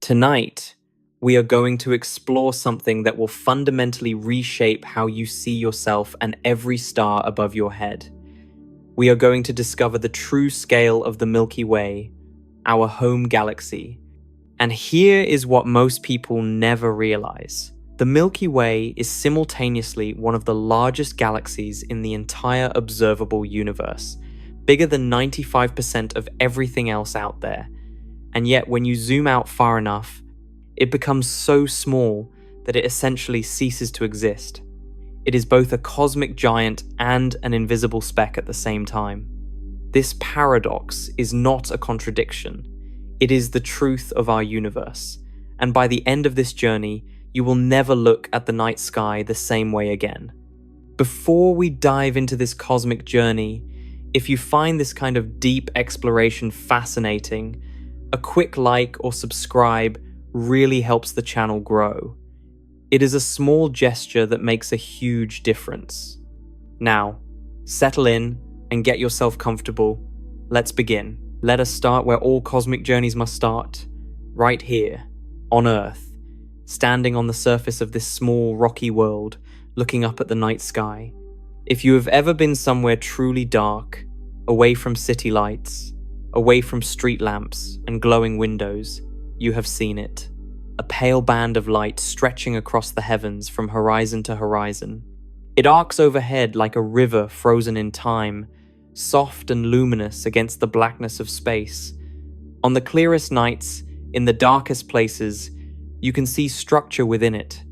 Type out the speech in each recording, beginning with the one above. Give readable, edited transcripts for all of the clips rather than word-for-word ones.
Tonight, we are going to explore something that will fundamentally reshape how you see yourself and every star above your head. We are going to discover the true scale of the Milky Way, our home galaxy. And here is what most people never realize. The Milky Way is simultaneously one of the largest galaxies in the entire observable universe, bigger than 95% of everything else out there. And yet, when you zoom out far enough, it becomes so small that it essentially ceases to exist. It is both a cosmic giant and an invisible speck at the same time. This paradox is not a contradiction. It is the truth of our universe. And by the end of this journey, you will never look at the night sky the same way again. Before we dive into this cosmic journey, if you find this kind of deep exploration fascinating, a quick like or subscribe really helps the channel grow. It is a small gesture that makes a huge difference. Now, settle in and get yourself comfortable. Let's begin. Let us start where all cosmic journeys must start, right here, on Earth, standing on the surface of this small, rocky world, looking up at the night sky. If you have ever been somewhere truly dark, away from city lights, away from street lamps and glowing windows, you have seen it. A pale band of light stretching across the heavens from horizon to horizon. It arcs overhead like a river frozen in time, soft and luminous against the blackness of space. On the clearest nights, in the darkest places, you can see structure within it,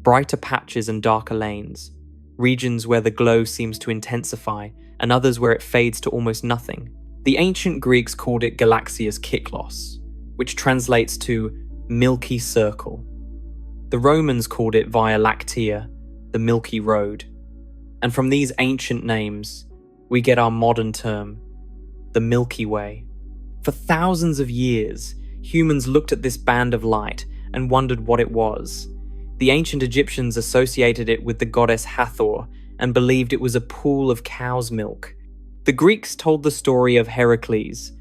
brighter patches and darker lanes, regions where the glow seems to intensify, and others where it fades to almost nothing. The ancient Greeks called it galaxies kyklos, which translates to Milky Circle. The Romans called it Via Lactea, the Milky Road. And from these ancient names, we get our modern term, the Milky Way. For thousands of years, humans looked at this band of light and wondered what it was. The ancient Egyptians associated it with the goddess Hathor and believed it was a pool of cow's milk. The Greeks told the story of Heracles,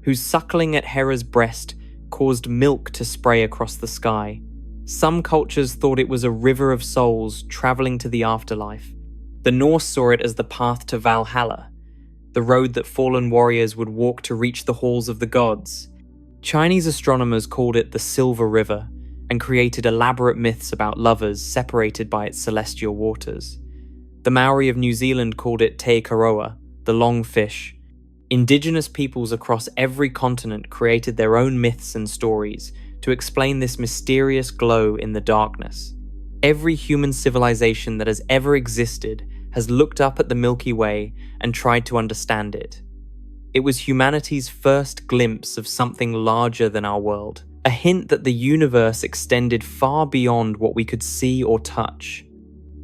whose suckling at Hera's breast caused milk to spray across the sky. Some cultures thought it was a river of souls traveling to the afterlife. The Norse saw it as the path to Valhalla, the road that fallen warriors would walk to reach the halls of the gods. Chinese astronomers called it the Silver River and created elaborate myths about lovers separated by its celestial waters. The Maori of New Zealand called it Te Karoa, the long fish. Indigenous peoples across every continent created their own myths and stories to explain this mysterious glow in the darkness. Every human civilization that has ever existed has looked up at the Milky Way and tried to understand it. It was humanity's first glimpse of something larger than our world, a hint that the universe extended far beyond what we could see or touch.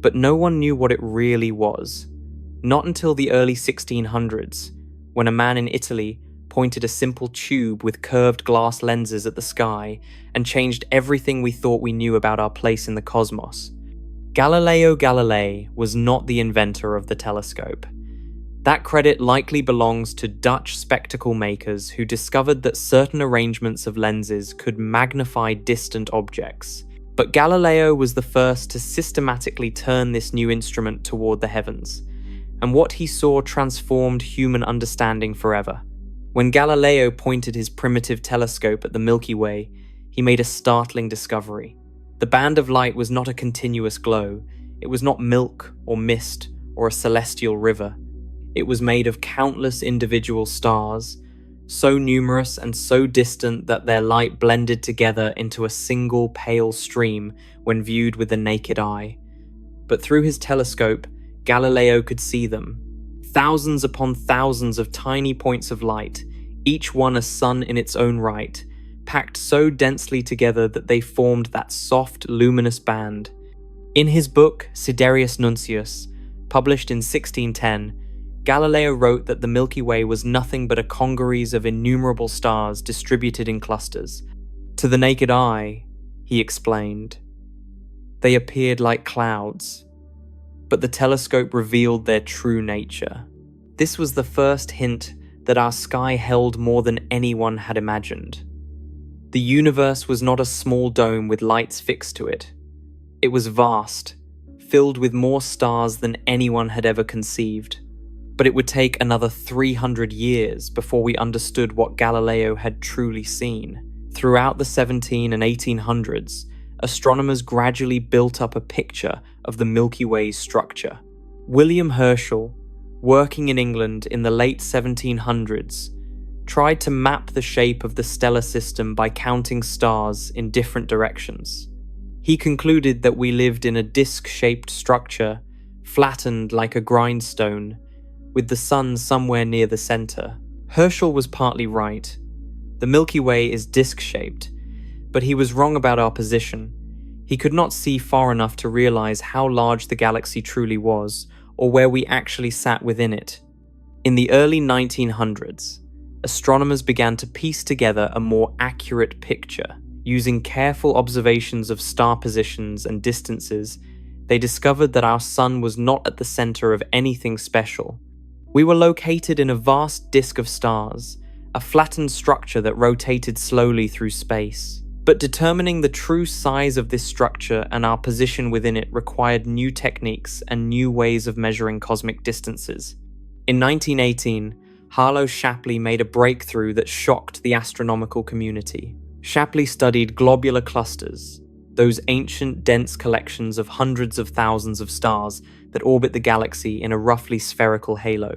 But no one knew what it really was. Not until the early 1600s, when a man in Italy pointed a simple tube with curved glass lenses at the sky and changed everything we thought we knew about our place in the cosmos. Galileo Galilei was not the inventor of the telescope. That credit likely belongs to Dutch spectacle makers who discovered that certain arrangements of lenses could magnify distant objects. But Galileo was the first to systematically turn this new instrument toward the heavens, and what he saw transformed human understanding forever. When Galileo pointed his primitive telescope at the Milky Way, he made a startling discovery. The band of light was not a continuous glow. It was not milk or mist or a celestial river. It was made of countless individual stars, so numerous and so distant that their light blended together into a single pale stream when viewed with the naked eye. But through his telescope, Galileo could see them. Thousands upon thousands of tiny points of light, each one a sun in its own right, packed so densely together that they formed that soft, luminous band. In his book, Sidereus Nuncius, published in 1610, Galileo wrote that the Milky Way was nothing but a congeries of innumerable stars distributed in clusters. To the naked eye, he explained, they appeared like clouds, but the telescope revealed their true nature. This was the first hint that our sky held more than anyone had imagined. The universe was not a small dome with lights fixed to it. It was vast, filled with more stars than anyone had ever conceived. But it would take another 300 years before we understood what Galileo had truly seen. Throughout the 1700s and 1800s, astronomers gradually built up a picture of the Milky Way's structure. William Herschel, working in England in the late 1700s, tried to map the shape of the stellar system by counting stars in different directions. He concluded that we lived in a disc-shaped structure, flattened like a grindstone, with the sun somewhere near the center. Herschel was partly right. The Milky Way is disc-shaped, but he was wrong about our position. He could not see far enough to realize how large the galaxy truly was, or where we actually sat within it. In the early 1900s, astronomers began to piece together a more accurate picture. Using careful observations of star positions and distances, they discovered that our sun was not at the center of anything special. We were located in a vast disk of stars, a flattened structure that rotated slowly through space. But determining the true size of this structure and our position within it required new techniques and new ways of measuring cosmic distances. In 1918, Harlow Shapley made a breakthrough that shocked the astronomical community. Shapley studied globular clusters, those ancient, dense collections of hundreds of thousands of stars that orbit the galaxy in a roughly spherical halo.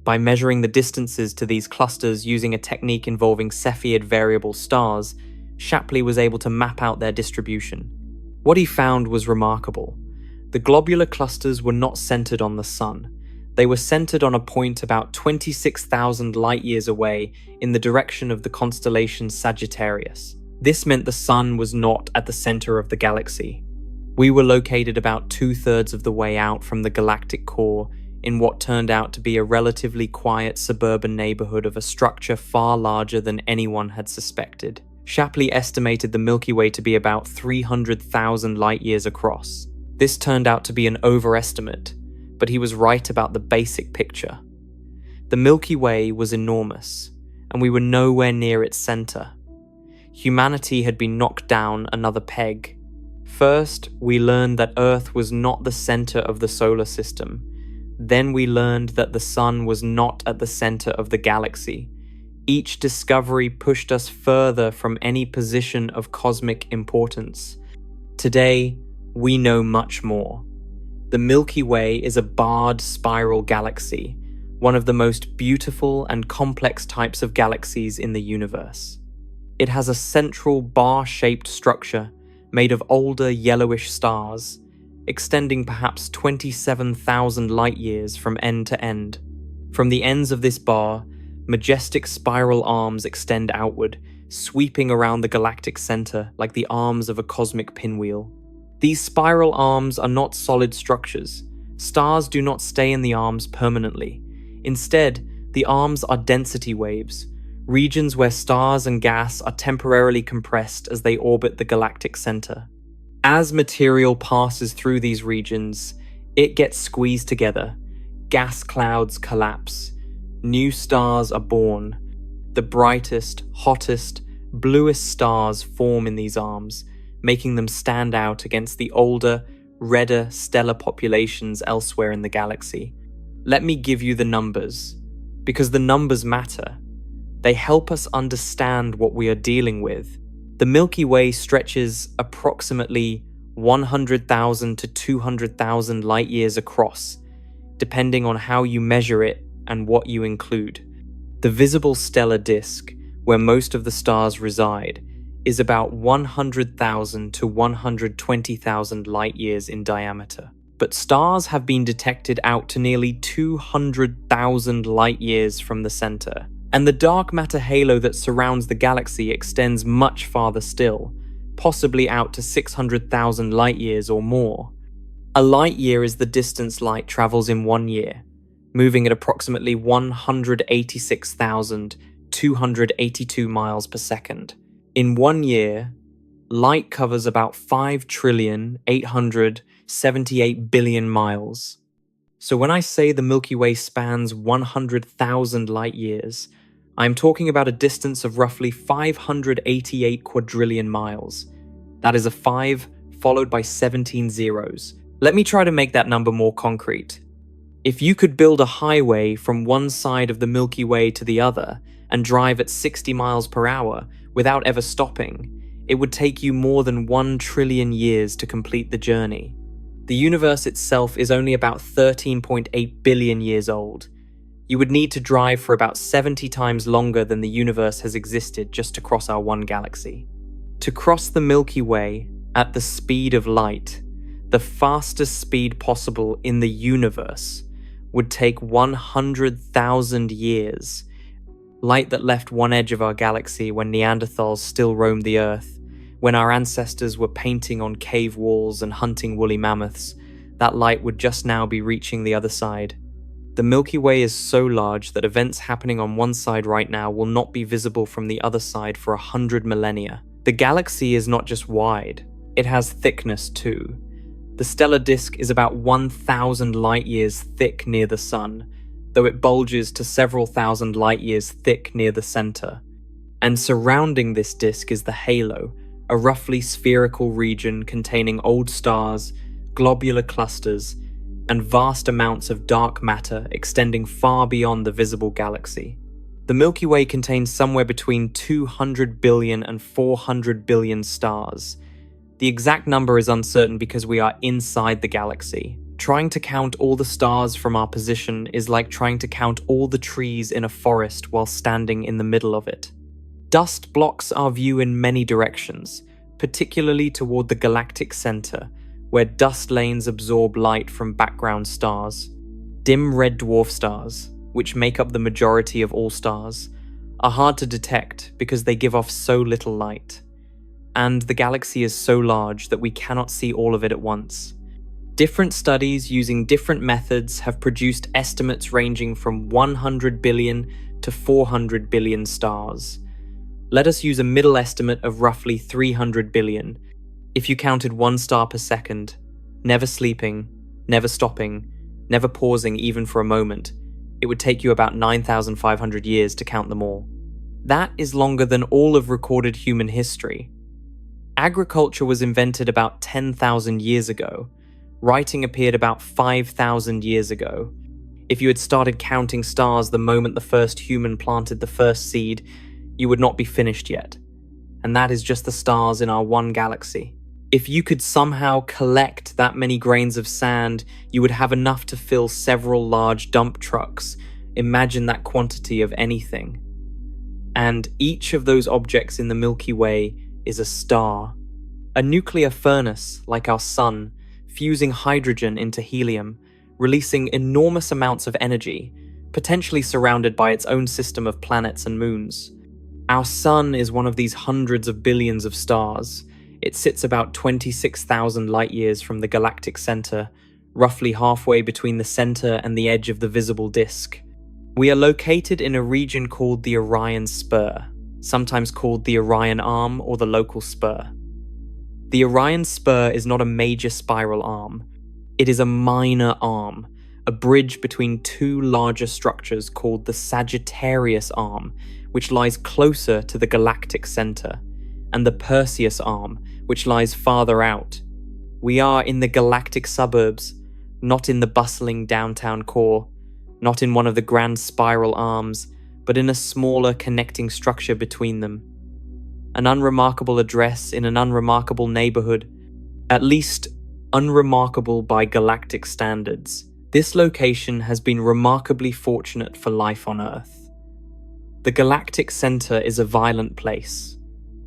By measuring the distances to these clusters using a technique involving Cepheid variable stars, Shapley was able to map out their distribution. What he found was remarkable. The globular clusters were not centered on the sun. They were centered on a point about 26,000 light-years away in the direction of the constellation Sagittarius. This meant the sun was not at the center of the galaxy. We were located about 2/3 of the way out from the galactic core in what turned out to be a relatively quiet suburban neighborhood of a structure far larger than anyone had suspected. Shapley estimated the Milky Way to be about 300,000 light-years across. This turned out to be an overestimate, but he was right about the basic picture. The Milky Way was enormous, and we were nowhere near its center. Humanity had been knocked down another peg. First, we learned that Earth was not the center of the solar system. Then we learned that the sun was not at the center of the galaxy. Each discovery pushed us further from any position of cosmic importance. Today, we know much more. The Milky Way is a barred spiral galaxy, one of the most beautiful and complex types of galaxies in the universe. It has a central bar-shaped structure made of older yellowish stars, extending perhaps 27,000 light-years from end to end. From the ends of this bar, majestic spiral arms extend outward, sweeping around the galactic center like the arms of a cosmic pinwheel. These spiral arms are not solid structures. Stars do not stay in the arms permanently. Instead, the arms are density waves, regions where stars and gas are temporarily compressed as they orbit the galactic center. As material passes through these regions, it gets squeezed together. Gas clouds collapse. New stars are born. The brightest, hottest, bluest stars form in these arms, making them stand out against the older, redder stellar populations elsewhere in the galaxy. Let me give you the numbers, because the numbers matter. They help us understand what we are dealing with. The Milky Way stretches approximately 100,000 to 200,000 light-years across, depending on how you measure it and what you include. The visible stellar disk, where most of the stars reside, is about 100,000 to 120,000 light-years in diameter. But stars have been detected out to nearly 200,000 light-years from the center. And the dark matter halo that surrounds the galaxy extends much farther still, possibly out to 600,000 light-years or more. A light-year is the distance light travels in 1 year, moving at approximately 186,282 miles per second. In 1 year, light covers about 5,878,000,000,000 miles. So when I say the Milky Way spans 100,000 light-years, I'm talking about a distance of roughly 588 quadrillion miles. That is a 5 followed by 17 zeros. Let me try to make that number more concrete. If you could build a highway from one side of the Milky Way to the other and drive at 60 miles per hour without ever stopping, it would take you more than 1 trillion years to complete the journey. The universe itself is only about 13.8 billion years old. You would need to drive for about 70 times longer than the universe has existed just to cross our one galaxy. To cross the Milky Way at the speed of light, the fastest speed possible in the universe, would take 100,000 years. Light that left one edge of our galaxy when Neanderthals still roamed the Earth, when our ancestors were painting on cave walls and hunting woolly mammoths, that light would just now be reaching the other side. The Milky Way is so large that events happening on one side right now will not be visible from the other side for 100 millennia. The galaxy is not just wide, it has thickness too. The stellar disk is about 1,000 light-years thick near the Sun, though it bulges to several thousand light-years thick near the center. And surrounding this disk is the halo, a roughly spherical region containing old stars, globular clusters, and vast amounts of dark matter extending far beyond the visible galaxy. The Milky Way contains somewhere between 200 billion and 400 billion stars. The exact number is uncertain because we are inside the galaxy. Trying to count all the stars from our position is like trying to count all the trees in a forest while standing in the middle of it. Dust blocks our view in many directions, particularly toward the galactic center, where dust lanes absorb light from background stars. Dim red dwarf stars, which make up the majority of all stars, are hard to detect because they give off so little light. And the galaxy is so large that we cannot see all of it at once. Different studies using different methods have produced estimates ranging from 100 billion to 400 billion stars. Let us use a middle estimate of roughly 300 billion. If you counted one star per second, never sleeping, never stopping, never pausing even for a moment, it would take you about 9,500 years to count them all. That is longer than all of recorded human history. Agriculture was invented about 10,000 years ago. Writing appeared about 5,000 years ago. If you had started counting stars the moment the first human planted the first seed, you would not be finished yet. And that is just the stars in our one galaxy. If you could somehow collect that many grains of sand, you would have enough to fill several large dump trucks. Imagine that quantity of anything. And each of those objects in the Milky Way is a star. A nuclear furnace, like our sun, fusing hydrogen into helium, releasing enormous amounts of energy, potentially surrounded by its own system of planets and moons. Our sun is one of these hundreds of billions of stars. It sits about 26,000 light-years from the galactic center, roughly halfway between the center and the edge of the visible disk. We are located in a region called the Orion Spur, sometimes called the Orion Arm or the local spur. The Orion Spur is not a major spiral arm. It is a minor arm, a bridge between two larger structures called the Sagittarius Arm, which lies closer to the galactic center, and the Perseus Arm, which lies farther out. We are in the galactic suburbs, not in the bustling downtown core, not in one of the grand spiral arms, but in a smaller connecting structure between them. An unremarkable address in an unremarkable neighborhood, at least unremarkable by galactic standards. This location has been remarkably fortunate for life on Earth. The galactic center is a violent place.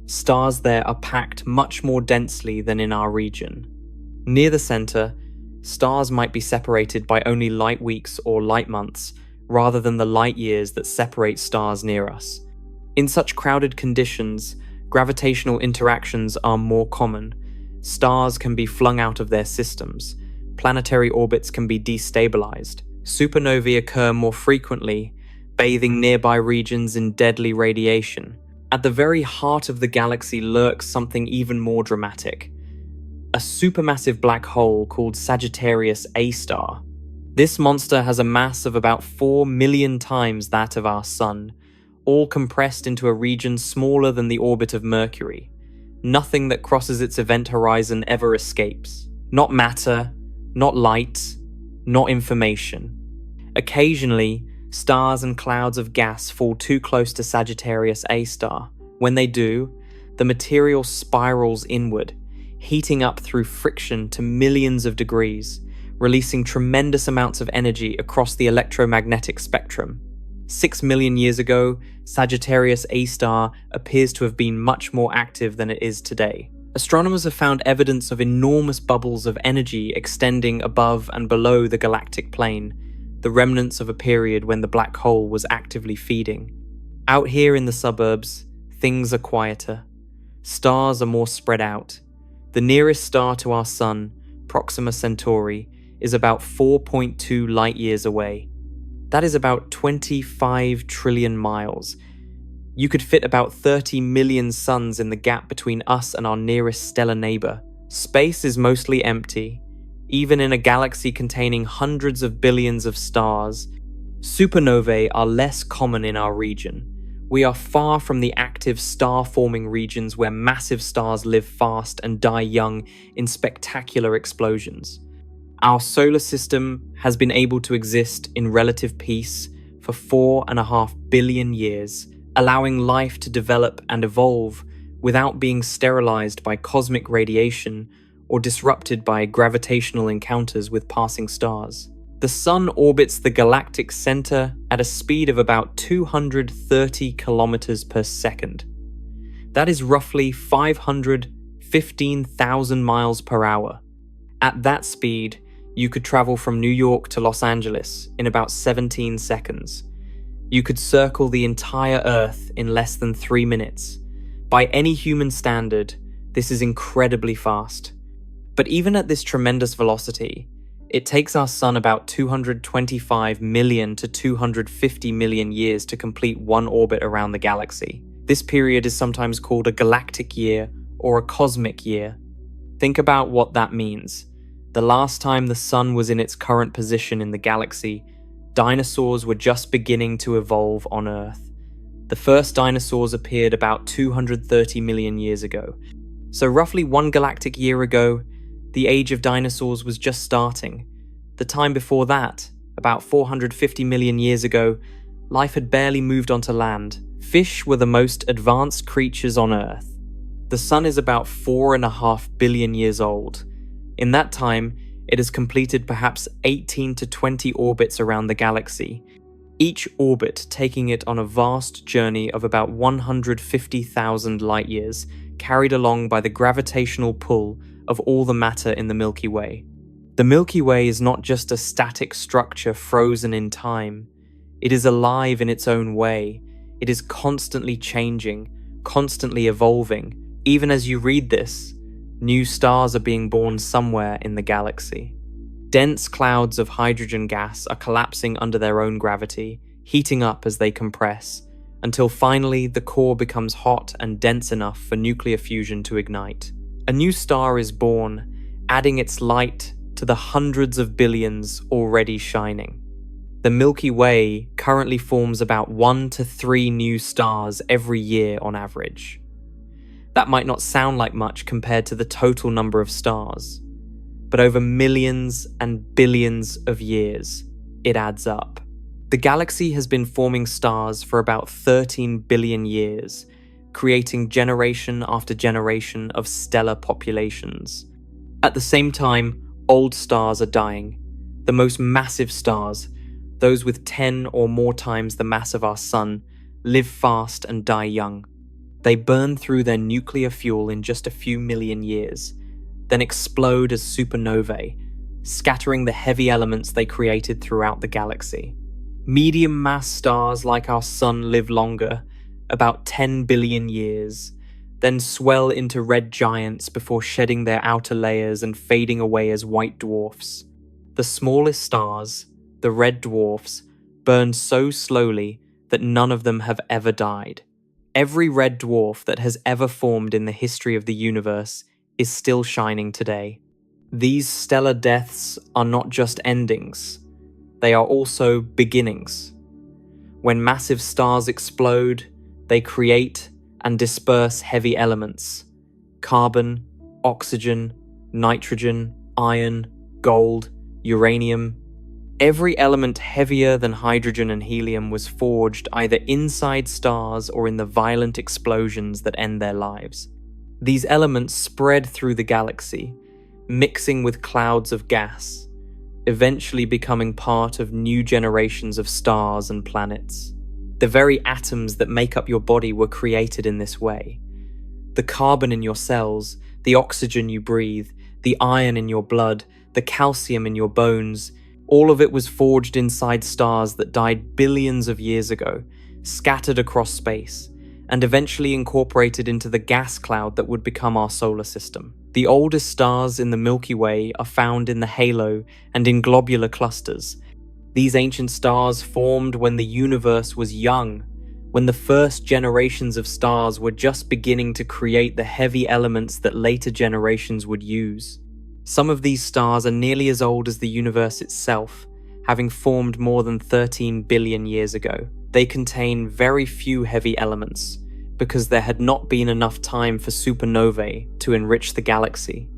Stars there are packed much more densely than in our region. Near the center, stars might be separated by only light weeks or light months, rather than the light years that separate stars near us. In such crowded conditions, gravitational interactions are more common. Stars can be flung out of their systems. Planetary orbits can be destabilized. Supernovae occur more frequently, bathing nearby regions in deadly radiation. At the very heart of the galaxy lurks something even more dramatic: a supermassive black hole called Sagittarius A star. This monster has a mass of about 4 million times that of our Sun, all compressed into a region smaller than the orbit of Mercury. Nothing that crosses its event horizon ever escapes. Not matter, not light, not information. Occasionally, stars and clouds of gas fall too close to Sagittarius A star. When they do, the material spirals inward, heating up through friction to millions of degrees, releasing tremendous amounts of energy across the electromagnetic spectrum. 6 million years ago, Sagittarius A star appears to have been much more active than it is today. Astronomers have found evidence of enormous bubbles of energy extending above and below the galactic plane, the remnants of a period when the black hole was actively feeding. Out here in the suburbs, things are quieter. Stars are more spread out. The nearest star to our sun, Proxima Centauri, is about 4.2 light years away. That is about 25 trillion miles. You could fit about 30 million suns in the gap between us and our nearest stellar neighbor. Space is mostly empty. Even in a galaxy containing hundreds of billions of stars, supernovae are less common in our region. We are far from the active star-forming regions where massive stars live fast and die young in spectacular explosions. Our solar system has been able to exist in relative peace for 4.5 billion years, allowing life to develop and evolve without being sterilized by cosmic radiation or disrupted by gravitational encounters with passing stars. The Sun orbits the galactic center at a speed of about 230 kilometers per second. That is roughly 515,000 miles per hour. At that speed, you could travel from New York to Los Angeles in about 17 seconds. You could circle the entire Earth in less than 3 minutes. By any human standard, this is incredibly fast. But even at this tremendous velocity, it takes our sun about 225 million to 250 million years to complete one orbit around the galaxy. This period is sometimes called a galactic year or a cosmic year. Think about what that means. The last time the sun was in its current position in the galaxy, dinosaurs were just beginning to evolve on Earth. The first dinosaurs appeared about 230 million years ago. So roughly one galactic year ago, the age of dinosaurs was just starting. The time before that, about 450 million years ago, life had barely moved onto land. Fish were the most advanced creatures on Earth. The sun is about 4.5 billion years old. In that time, it has completed perhaps 18 to 20 orbits around the galaxy, each orbit taking it on a vast journey of about 150,000 light years, carried along by the gravitational pull of all the matter in the Milky Way. The Milky Way is not just a static structure frozen in time. It is alive in its own way. It is constantly changing, constantly evolving. Even as you read this, new stars are being born somewhere in the galaxy. Dense clouds of hydrogen gas are collapsing under their own gravity, heating up as they compress, until finally the core becomes hot and dense enough for nuclear fusion to ignite. A new star is born, adding its light to the hundreds of billions already shining. The Milky Way currently forms about 1 to 3 new stars every year on average. That might not sound like much compared to the total number of stars, but over millions and billions of years, it adds up. The galaxy has been forming stars for about 13 billion years, creating generation after generation of stellar populations. At the same time, old stars are dying. The most massive stars, those with 10 or more times the mass of our sun, live fast and die young. They burn through their nuclear fuel in just a few million years, then explode as supernovae, scattering the heavy elements they created throughout the galaxy. Medium-mass stars like our sun live longer, about 10 billion years, then swell into red giants before shedding their outer layers and fading away as white dwarfs. The smallest stars, the red dwarfs, burn so slowly that none of them have ever died. Every red dwarf that has ever formed in the history of the universe is still shining today. These stellar deaths are not just endings, they are also beginnings. When massive stars explode, they create and disperse heavy elements: carbon, oxygen, nitrogen, iron, gold, uranium. Every element heavier than hydrogen and helium was forged either inside stars or in the violent explosions that end their lives. These elements spread through the galaxy, mixing with clouds of gas, eventually becoming part of new generations of stars and planets. The very atoms that make up your body were created in this way. The carbon in your cells, the oxygen you breathe, the iron in your blood, the calcium in your bones, all of it was forged inside stars that died billions of years ago, scattered across space, and eventually incorporated into the gas cloud that would become our solar system. The oldest stars in the Milky Way are found in the halo and in globular clusters. These ancient stars formed when the universe was young, when the first generations of stars were just beginning to create the heavy elements that later generations would use. Some of these stars are nearly as old as the universe itself, having formed more than 13 billion years ago. They contain very few heavy elements, because there had not been enough time for supernovae to enrich the galaxy.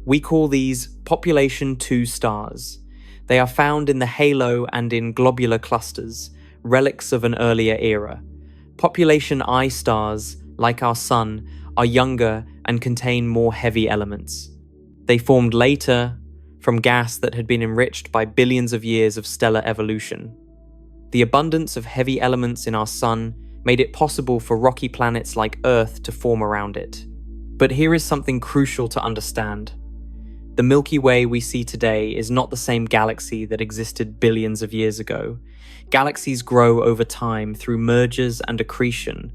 We call these population 2 stars. They are found in the halo and in globular clusters, relics of an earlier era. Population I stars, like our Sun, are younger and contain more heavy elements. They formed later from gas that had been enriched by billions of years of stellar evolution. The abundance of heavy elements in our Sun made it possible for rocky planets like Earth to form around it. But here is something crucial to understand. The Milky Way we see today is not the same galaxy that existed billions of years ago. Galaxies grow over time through mergers and accretion.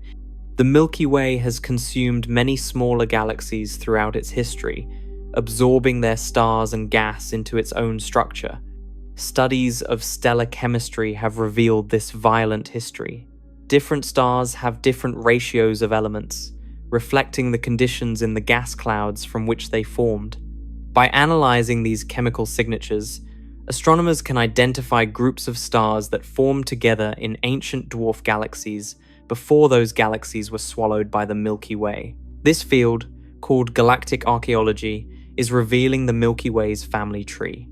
The Milky Way has consumed many smaller galaxies throughout its history, absorbing their stars and gas into its own structure. Studies of stellar chemistry have revealed this violent history. Different stars have different ratios of elements, reflecting the conditions in the gas clouds from which they formed. By analyzing these chemical signatures, astronomers can identify groups of stars that formed together in ancient dwarf galaxies before those galaxies were swallowed by the Milky Way. This field, called galactic archaeology, is revealing the Milky Way's family tree.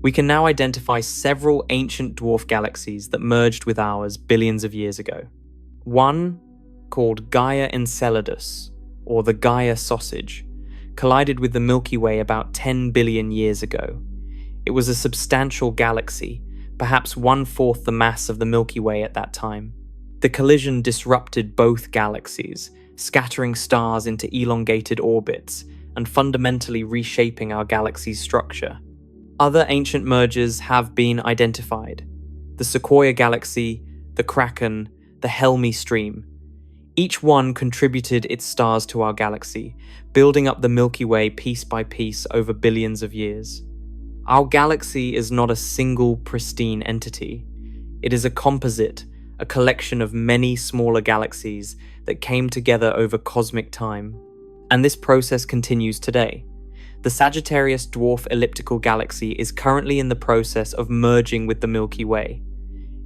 We can now identify several ancient dwarf galaxies that merged with ours billions of years ago. One, called Gaia Enceladus, or the Gaia sausage, collided with the Milky Way about 10 billion years ago. It was a substantial galaxy, perhaps 1/4 the mass of the Milky Way at that time. The collision disrupted both galaxies, scattering stars into elongated orbits and fundamentally reshaping our galaxy's structure. Other ancient mergers have been identified: the Sequoia Galaxy, the Kraken, the Helmi Stream. Each one contributed its stars to our galaxy, building up the Milky Way piece by piece over billions of years. Our galaxy is not a single pristine entity. It is a composite, a collection of many smaller galaxies that came together over cosmic time. And this process continues today. The Sagittarius Dwarf Elliptical Galaxy is currently in the process of merging with the Milky Way.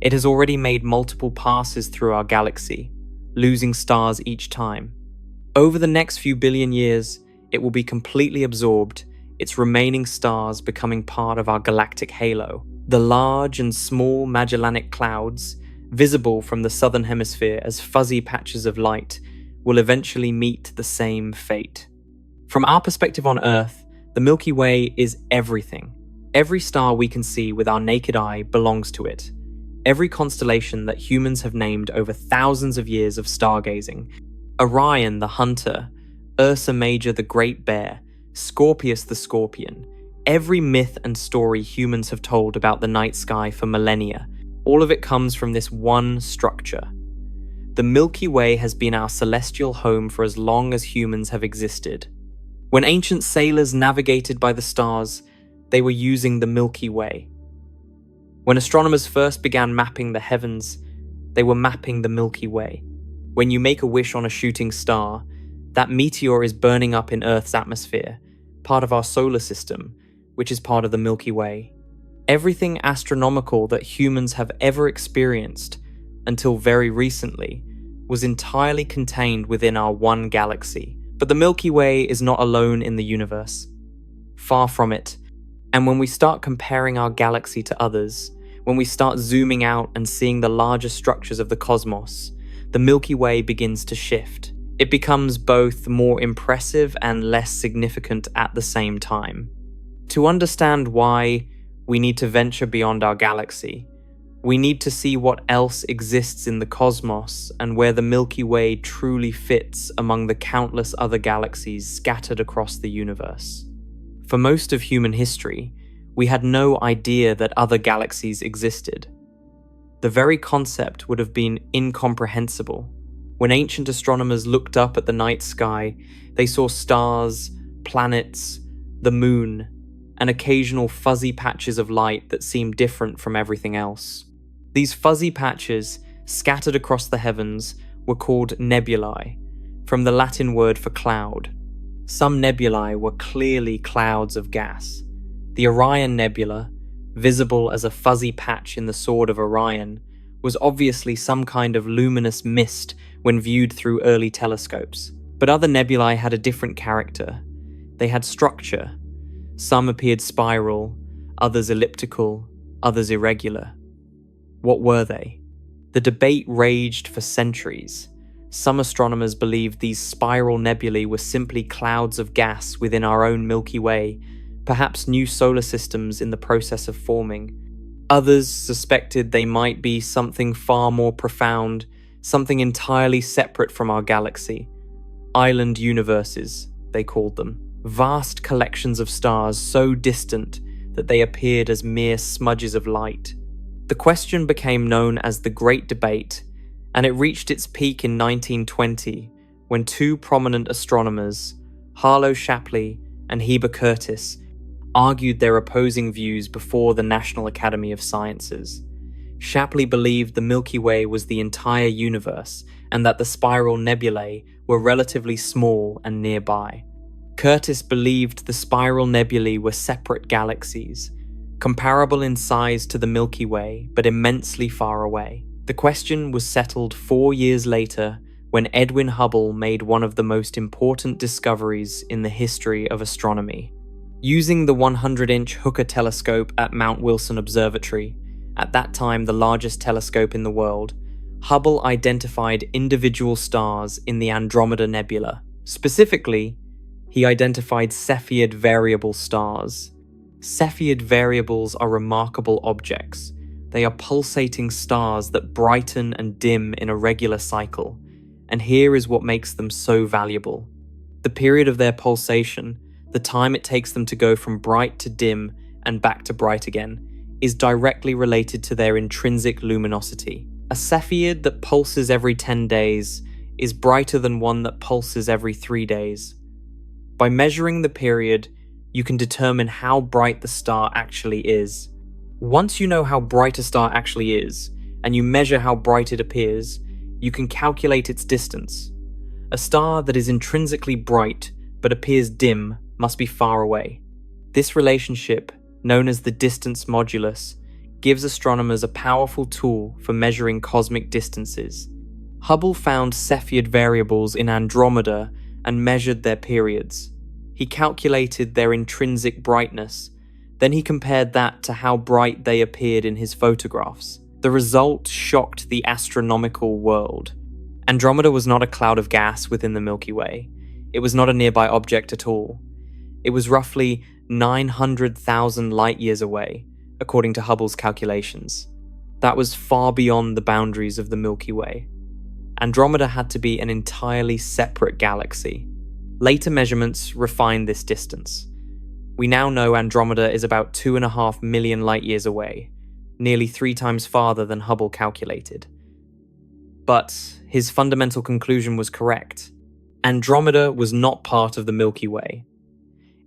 It has already made multiple passes through our galaxy, losing stars each time. Over the next few billion years, it will be completely absorbed, its remaining stars becoming part of our galactic halo. The large and small Magellanic Clouds, visible from the southern hemisphere as fuzzy patches of light, will eventually meet the same fate. From our perspective on Earth, the Milky Way is everything. Every star we can see with our naked eye belongs to it. Every constellation that humans have named over thousands of years of stargazing: Orion the Hunter, Ursa Major the Great Bear, Scorpius the Scorpion. Every myth and story humans have told about the night sky for millennia, all of it comes from this one structure. The Milky Way has been our celestial home for as long as humans have existed. When ancient sailors navigated by the stars, they were using the Milky Way. When astronomers first began mapping the heavens, they were mapping the Milky Way. When you make a wish on a shooting star, that meteor is burning up in Earth's atmosphere, part of our solar system, which is part of the Milky Way. Everything astronomical that humans have ever experienced, until very recently, was entirely contained within our one galaxy. But the Milky Way is not alone in the universe. Far from it. And when we start comparing our galaxy to others, when we start zooming out and seeing the larger structures of the cosmos, the Milky Way begins to shift. It becomes both more impressive and less significant at the same time. To understand why, we need to venture beyond our galaxy. We need to see what else exists in the cosmos and where the Milky Way truly fits among the countless other galaxies scattered across the universe. For most of human history, we had no idea that other galaxies existed. The very concept would have been incomprehensible. When ancient astronomers looked up at the night sky, they saw stars, planets, the moon, and occasional fuzzy patches of light that seemed different from everything else. These fuzzy patches, scattered across the heavens, were called nebulae, from the Latin word for cloud. Some nebulae were clearly clouds of gas. The Orion Nebula, visible as a fuzzy patch in the Sword of Orion, was obviously some kind of luminous mist when viewed through early telescopes. But other nebulae had a different character. They had structure. Some appeared spiral, others elliptical, others irregular. What were they? The debate raged for centuries. Some astronomers believed these spiral nebulae were simply clouds of gas within our own Milky Way, perhaps new solar systems in the process of forming. Others suspected they might be something far more profound, something entirely separate from our galaxy. Island universes, they called them. Vast collections of stars so distant that they appeared as mere smudges of light. The question became known as the Great Debate, and it reached its peak in 1920 when two prominent astronomers, Harlow Shapley and Heber Curtis, argued their opposing views before the National Academy of Sciences. Shapley believed the Milky Way was the entire universe and that the spiral nebulae were relatively small and nearby. Curtis believed the spiral nebulae were separate galaxies, comparable in size to the Milky Way but immensely far away. The question was settled 4 years later when Edwin Hubble made one of the most important discoveries in the history of astronomy. Using the 100-inch Hooker telescope at Mount Wilson Observatory, at that time the largest telescope in the world, Hubble identified individual stars in the Andromeda Nebula. Specifically, he identified Cepheid variable stars. Cepheid variables are remarkable objects. They are pulsating stars that brighten and dim in a regular cycle, and here is what makes them so valuable. The period of their pulsation, the time it takes them to go from bright to dim and back to bright again, is directly related to their intrinsic luminosity. A Cepheid that pulses every 10 days is brighter than one that pulses every 3 days. By measuring the period, you can determine how bright the star actually is. Once you know how bright a star actually is, and you measure how bright it appears, you can calculate its distance. A star that is intrinsically bright but appears dim must be far away. This relationship, known as the distance modulus, gives astronomers a powerful tool for measuring cosmic distances. Hubble found Cepheid variables in Andromeda and measured their periods. He calculated their intrinsic brightness, then he compared that to how bright they appeared in his photographs. The result shocked the astronomical world. Andromeda was not a cloud of gas within the Milky Way. It was not a nearby object at all. It was roughly 900,000 light-years away, according to Hubble's calculations. That was far beyond the boundaries of the Milky Way. Andromeda had to be an entirely separate galaxy. Later measurements refined this distance. We now know Andromeda is about 2.5 million light-years away, nearly 3 times farther than Hubble calculated. But his fundamental conclusion was correct. Andromeda was not part of the Milky Way.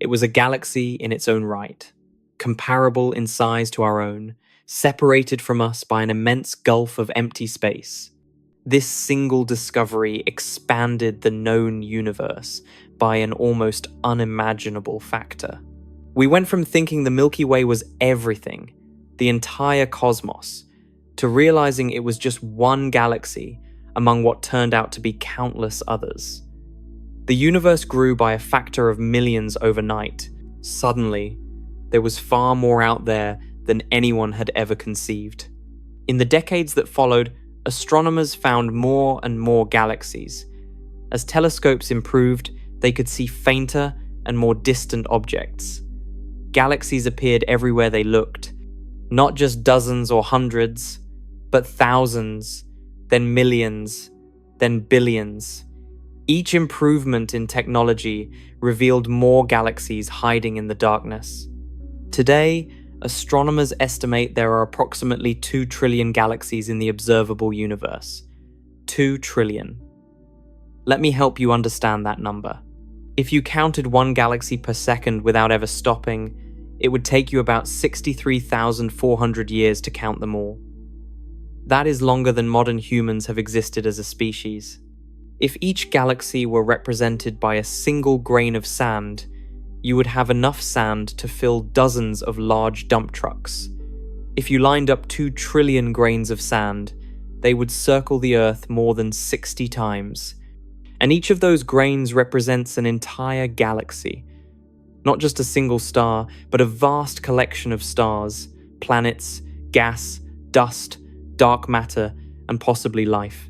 It was a galaxy in its own right, comparable in size to our own, separated from us by an immense gulf of empty space. This single discovery expanded the known universe by an almost unimaginable factor. We went from thinking the Milky Way was everything, the entire cosmos, to realizing it was just one galaxy among what turned out to be countless others. The universe grew by a factor of millions overnight. Suddenly, there was far more out there than anyone had ever conceived. In the decades that followed, astronomers found more and more galaxies. As telescopes improved, they could see fainter and more distant objects. Galaxies appeared everywhere they looked, not just dozens or hundreds, but thousands, then millions, then billions. Each improvement in technology revealed more galaxies hiding in the darkness. Today, astronomers estimate there are approximately 2 trillion galaxies in the observable universe. 2 trillion. Let me help you understand that number. If you counted one galaxy per second without ever stopping, it would take you about 63,400 years to count them all. That is longer than modern humans have existed as a species. If each galaxy were represented by a single grain of sand, you would have enough sand to fill dozens of large dump trucks. If you lined up 2 trillion grains of sand, they would circle the Earth more than 60 times. And each of those grains represents an entire galaxy. Not just a single star, but a vast collection of stars, planets, gas, dust, dark matter, and possibly life.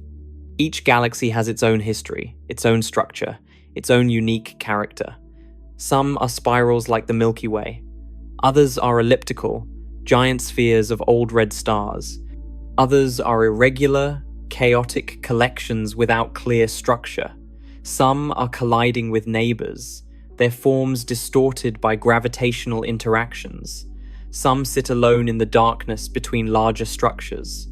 Each galaxy has its own history, its own structure, its own unique character. Some are spirals like the Milky Way. Others are elliptical, giant spheres of old red stars. Others are irregular, chaotic collections without clear structure. Some are colliding with neighbors, their forms distorted by gravitational interactions. Some sit alone in the darkness between larger structures.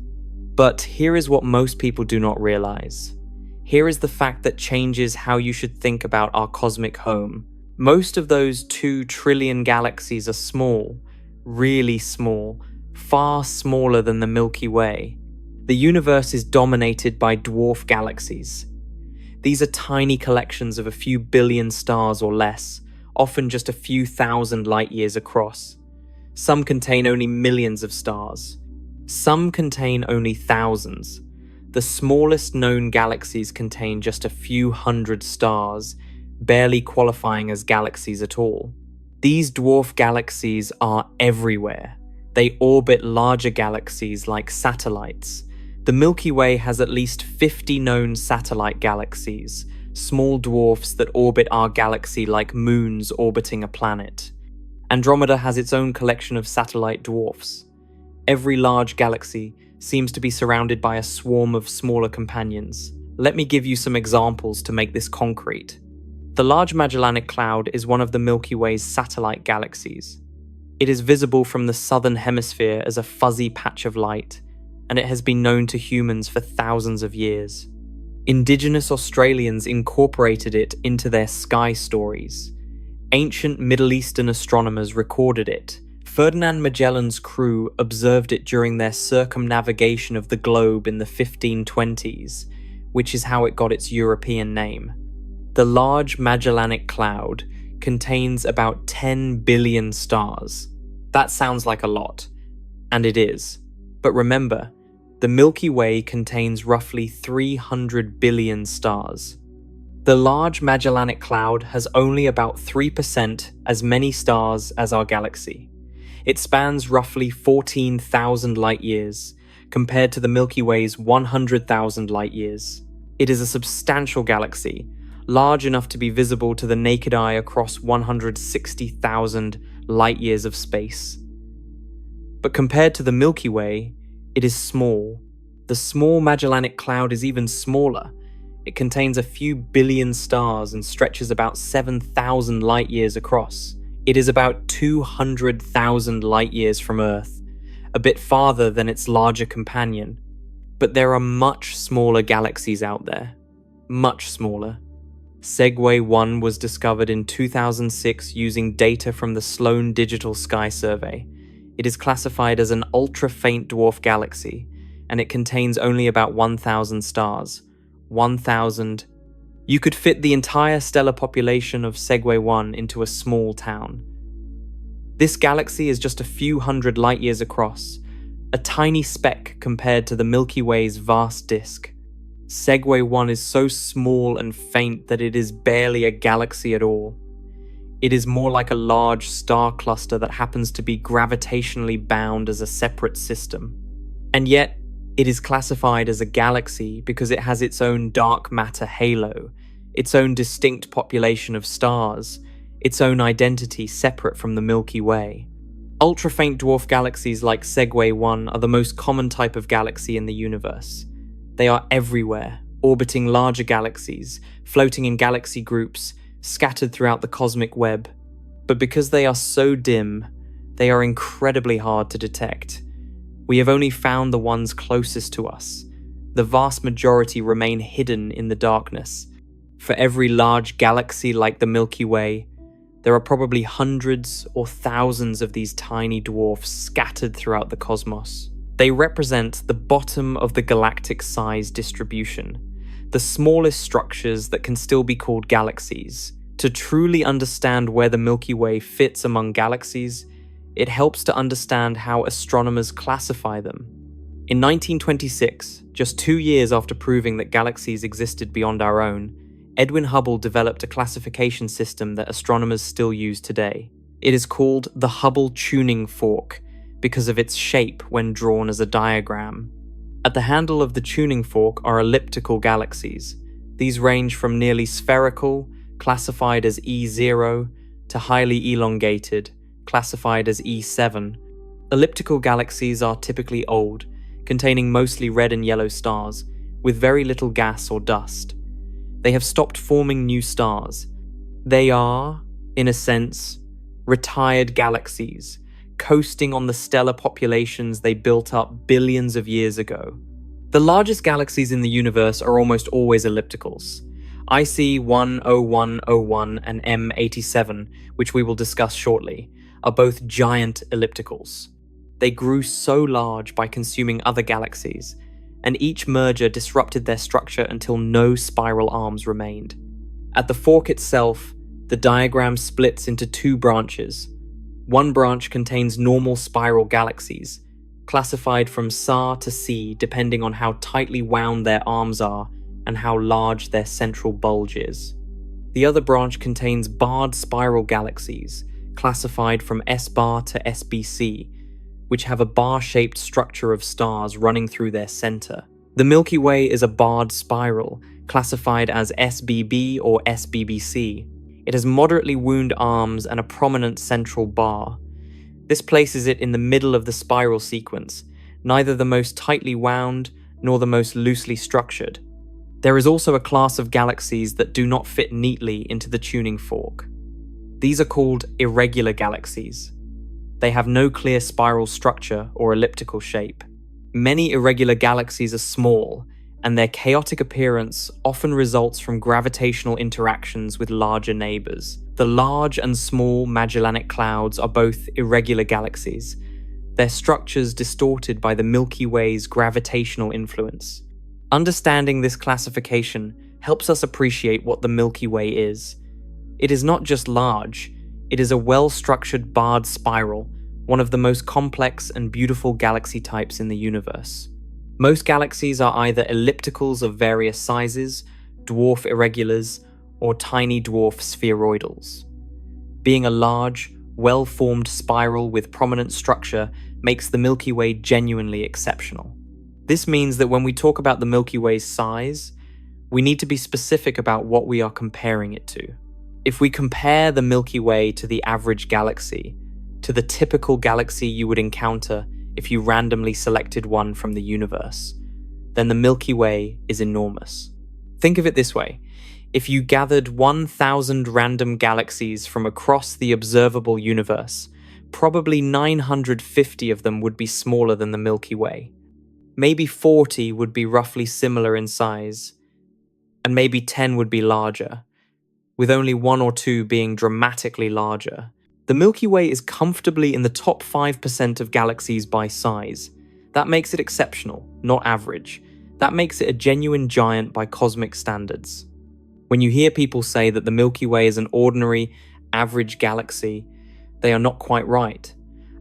But here is what most people do not realize. Here is the fact that changes how you should think about our cosmic home. Most of those 2 trillion galaxies are small, really small, far smaller than the Milky Way. The universe is dominated by dwarf galaxies. These are tiny collections of a few billion stars or less, often just a few thousand light years across. Some contain only millions of stars. Some contain only thousands. The smallest known galaxies contain just a few hundred stars, barely qualifying as galaxies at all. These dwarf galaxies are everywhere. They orbit larger galaxies like satellites. The Milky Way has at least 50 known satellite galaxies, small dwarfs that orbit our galaxy like moons orbiting a planet. Andromeda has its own collection of satellite dwarfs. Every large galaxy seems to be surrounded by a swarm of smaller companions. Let me give you some examples to make this concrete. The Large Magellanic Cloud is one of the Milky Way's satellite galaxies. It is visible from the southern hemisphere as a fuzzy patch of light, and it has been known to humans for thousands of years. Indigenous Australians incorporated it into their sky stories. Ancient Middle Eastern astronomers recorded it. Ferdinand Magellan's crew observed it during their circumnavigation of the globe in the 1520s, which is how it got its European name. The Large Magellanic Cloud contains about 10 billion stars. That sounds like a lot, and it is. But remember, the Milky Way contains roughly 300 billion stars. The Large Magellanic Cloud has only about 3% as many stars as our galaxy. It spans roughly 14,000 light years, compared to the Milky Way's 100,000 light years. It is a substantial galaxy, large enough to be visible to the naked eye across 160,000 light years of space. But compared to the Milky Way, it is small. The Small Magellanic Cloud is even smaller. It contains a few billion stars and stretches about 7,000 light years across. It is about 200,000 light years from Earth, a bit farther than its larger companion. But there are much smaller galaxies out there. Much smaller. Segway 1 was discovered in 2006 using data from the Sloan Digital Sky Survey. It is classified as an ultra-faint dwarf galaxy, and it contains only about 1,000 stars. 1,000. You could fit the entire stellar population of Segway 1 into a small town. This galaxy is just a few hundred light years across, a tiny speck compared to the Milky Way's vast disk. Segway 1 is so small and faint that it is barely a galaxy at all. It is more like a large star cluster that happens to be gravitationally bound as a separate system. And yet, it is classified as a galaxy because it has its own dark matter halo, its own distinct population of stars, its own identity separate from the Milky Way. Ultra-faint dwarf galaxies like Segway 1 are the most common type of galaxy in the universe. They are everywhere, orbiting larger galaxies, floating in galaxy groups, scattered throughout the cosmic web. But because they are so dim, they are incredibly hard to detect. We have only found the ones closest to us. The vast majority remain hidden in the darkness. For every large galaxy like the Milky Way, there are probably hundreds or thousands of these tiny dwarfs scattered throughout the cosmos. They represent the bottom of the galactic size distribution, the smallest structures that can still be called galaxies. To truly understand where the Milky Way fits among galaxies, it helps to understand how astronomers classify them. In 1926, just 2 years after proving that galaxies existed beyond our own, Edwin Hubble developed a classification system that astronomers still use today. It is called the Hubble tuning fork because of its shape when drawn as a diagram. At the handle of the tuning fork are elliptical galaxies. These range from nearly spherical, classified as E0, to highly elongated, classified as E7. Elliptical galaxies are typically old, containing mostly red and yellow stars, with very little gas or dust. They have stopped forming new stars. They are, in a sense, retired galaxies, coasting on the stellar populations they built up billions of years ago. The largest galaxies in the universe are almost always ellipticals. IC 10101 and M87, which we will discuss shortly, are both giant ellipticals. They grew so large by consuming other galaxies, and each merger disrupted their structure until no spiral arms remained. At the fork itself, the diagram splits into 2 branches. One branch contains normal spiral galaxies, classified from SAR to C depending on how tightly wound their arms are and how large their central bulge is. The other branch contains barred spiral galaxies, classified from S-bar to SBC, which have a bar-shaped structure of stars running through their center. The Milky Way is a barred spiral, classified as SBB or SBBC. It has moderately wound arms and a prominent central bar. This places it in the middle of the spiral sequence, neither the most tightly wound nor the most loosely structured. There is also a class of galaxies that do not fit neatly into the tuning fork. These are called irregular galaxies. They have no clear spiral structure or elliptical shape. Many irregular galaxies are small, and their chaotic appearance often results from gravitational interactions with larger neighbors. The large and small Magellanic Clouds are both irregular galaxies, their structures distorted by the Milky Way's gravitational influence. Understanding this classification helps us appreciate what the Milky Way is. It is not just large, it is a well-structured barred spiral, one of the most complex and beautiful galaxy types in the universe. Most galaxies are either ellipticals of various sizes, dwarf irregulars, or tiny dwarf spheroidals. Being a large, well-formed spiral with prominent structure makes the Milky Way genuinely exceptional. This means that when we talk about the Milky Way's size, we need to be specific about what we are comparing it to. If we compare the Milky Way to the average galaxy, to the typical galaxy you would encounter if you randomly selected one from the universe, then the Milky Way is enormous. Think of it this way. If you gathered 1,000 random galaxies from across the observable universe, probably 950 of them would be smaller than the Milky Way. Maybe 40 would be roughly similar in size, and maybe 10 would be larger, with only 1 or 2 being dramatically larger. The Milky Way is comfortably in the top 5% of galaxies by size. That makes it exceptional, not average. That makes it a genuine giant by cosmic standards. When you hear people say that the Milky Way is an ordinary, average galaxy, they are not quite right.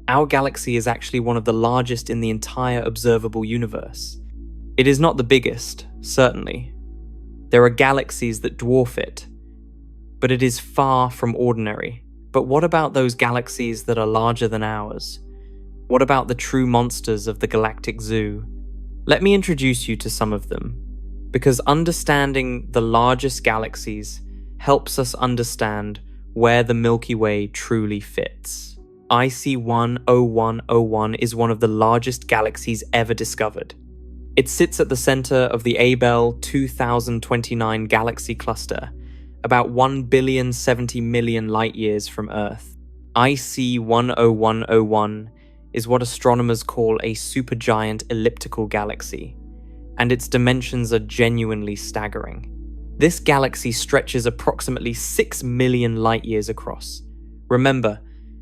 Our galaxy is actually one of the largest in the entire observable universe. It is not the biggest, certainly. There are galaxies that dwarf it, but it is far from ordinary. But what about those galaxies that are larger than ours? What about the true monsters of the galactic zoo? Let me introduce you to some of them, because understanding the largest galaxies helps us understand where the Milky Way truly fits. IC 10101 is one of the largest galaxies ever discovered. It sits at the center of the Abell 2029 galaxy cluster, about 1,070,000,000 light-years from Earth. IC 10101 is what astronomers call a supergiant elliptical galaxy, and its dimensions are genuinely staggering. This galaxy stretches approximately 6 million light-years across. Remember,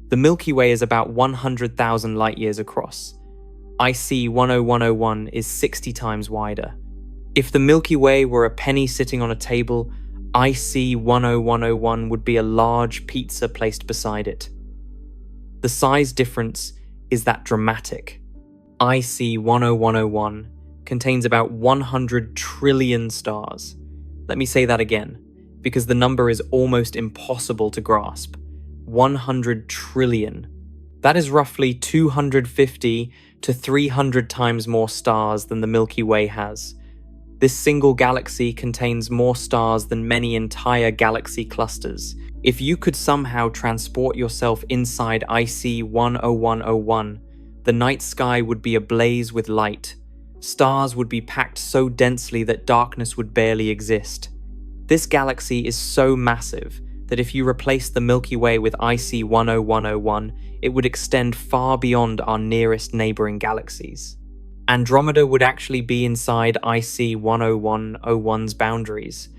the Milky Way is about 100,000 light-years across. IC 10101 is 60 times wider. If the Milky Way were a penny sitting on a table, IC 10101 would be a large pizza placed beside it. The size difference is that dramatic. IC 10101 contains about 100 trillion stars. Let me say that again, because the number is almost impossible to grasp. 100 trillion. That is roughly 250 to 300 times more stars than the Milky Way has. This single galaxy contains more stars than many entire galaxy clusters. If you could somehow transport yourself inside IC 10101, the night sky would be ablaze with light. Stars would be packed so densely that darkness would barely exist. This galaxy is so massive that if you replace the Milky Way with IC 10101, it would extend far beyond our nearest neighboring galaxies. Andromeda would actually be inside IC 10101's boundaries.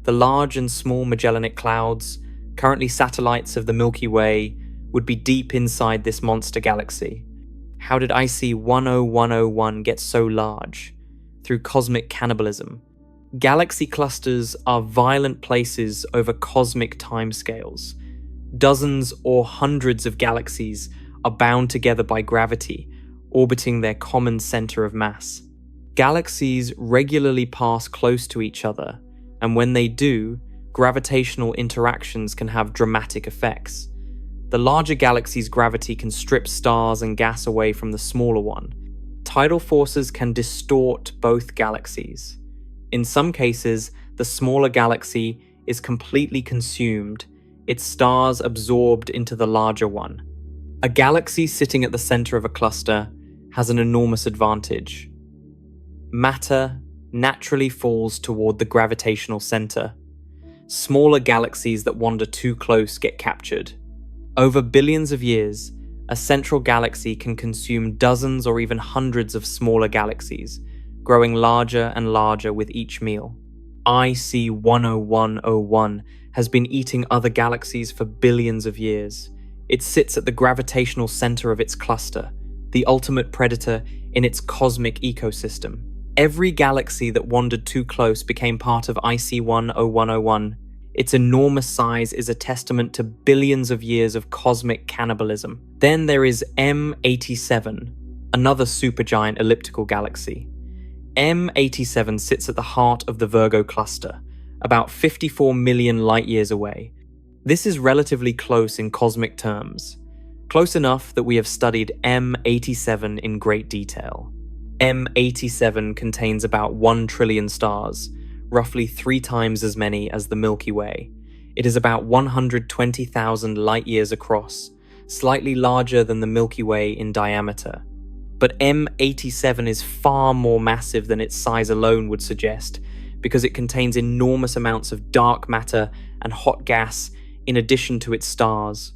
The large and small Magellanic Clouds, currently satellites of the Milky Way, would be deep inside this monster galaxy. How did IC 10101 get so large? Through cosmic cannibalism. Galaxy clusters are violent places over cosmic timescales. Dozens or hundreds of galaxies are bound together by gravity, orbiting their common center of mass. Galaxies regularly pass close to each other, and when they do, gravitational interactions can have dramatic effects. The larger galaxy's gravity can strip stars and gas away from the smaller one. Tidal forces can distort both galaxies. In some cases, the smaller galaxy is completely consumed, its stars absorbed into the larger one. A galaxy sitting at the center of a cluster has an enormous advantage. Matter naturally falls toward the gravitational center. Smaller galaxies that wander too close get captured. Over billions of years, a central galaxy can consume dozens or even hundreds of smaller galaxies, growing larger and larger with each meal. IC 10101 has been eating other galaxies for billions of years. It sits at the gravitational center of its cluster, the ultimate predator in its cosmic ecosystem. Every galaxy that wandered too close became part of IC 10101. Its enormous size is a testament to billions of years of cosmic cannibalism. Then there is M87, another supergiant elliptical galaxy. M87 sits at the heart of the Virgo cluster, about 54 million light-years away. This is relatively close in cosmic terms, close enough that we have studied M87 in great detail. M87 contains about 1 trillion stars, roughly 3 times as many as the Milky Way. It is about 120,000 light-years across, slightly larger than the Milky Way in diameter. But M87 is far more massive than its size alone would suggest, because it contains enormous amounts of dark matter and hot gas in addition to its stars.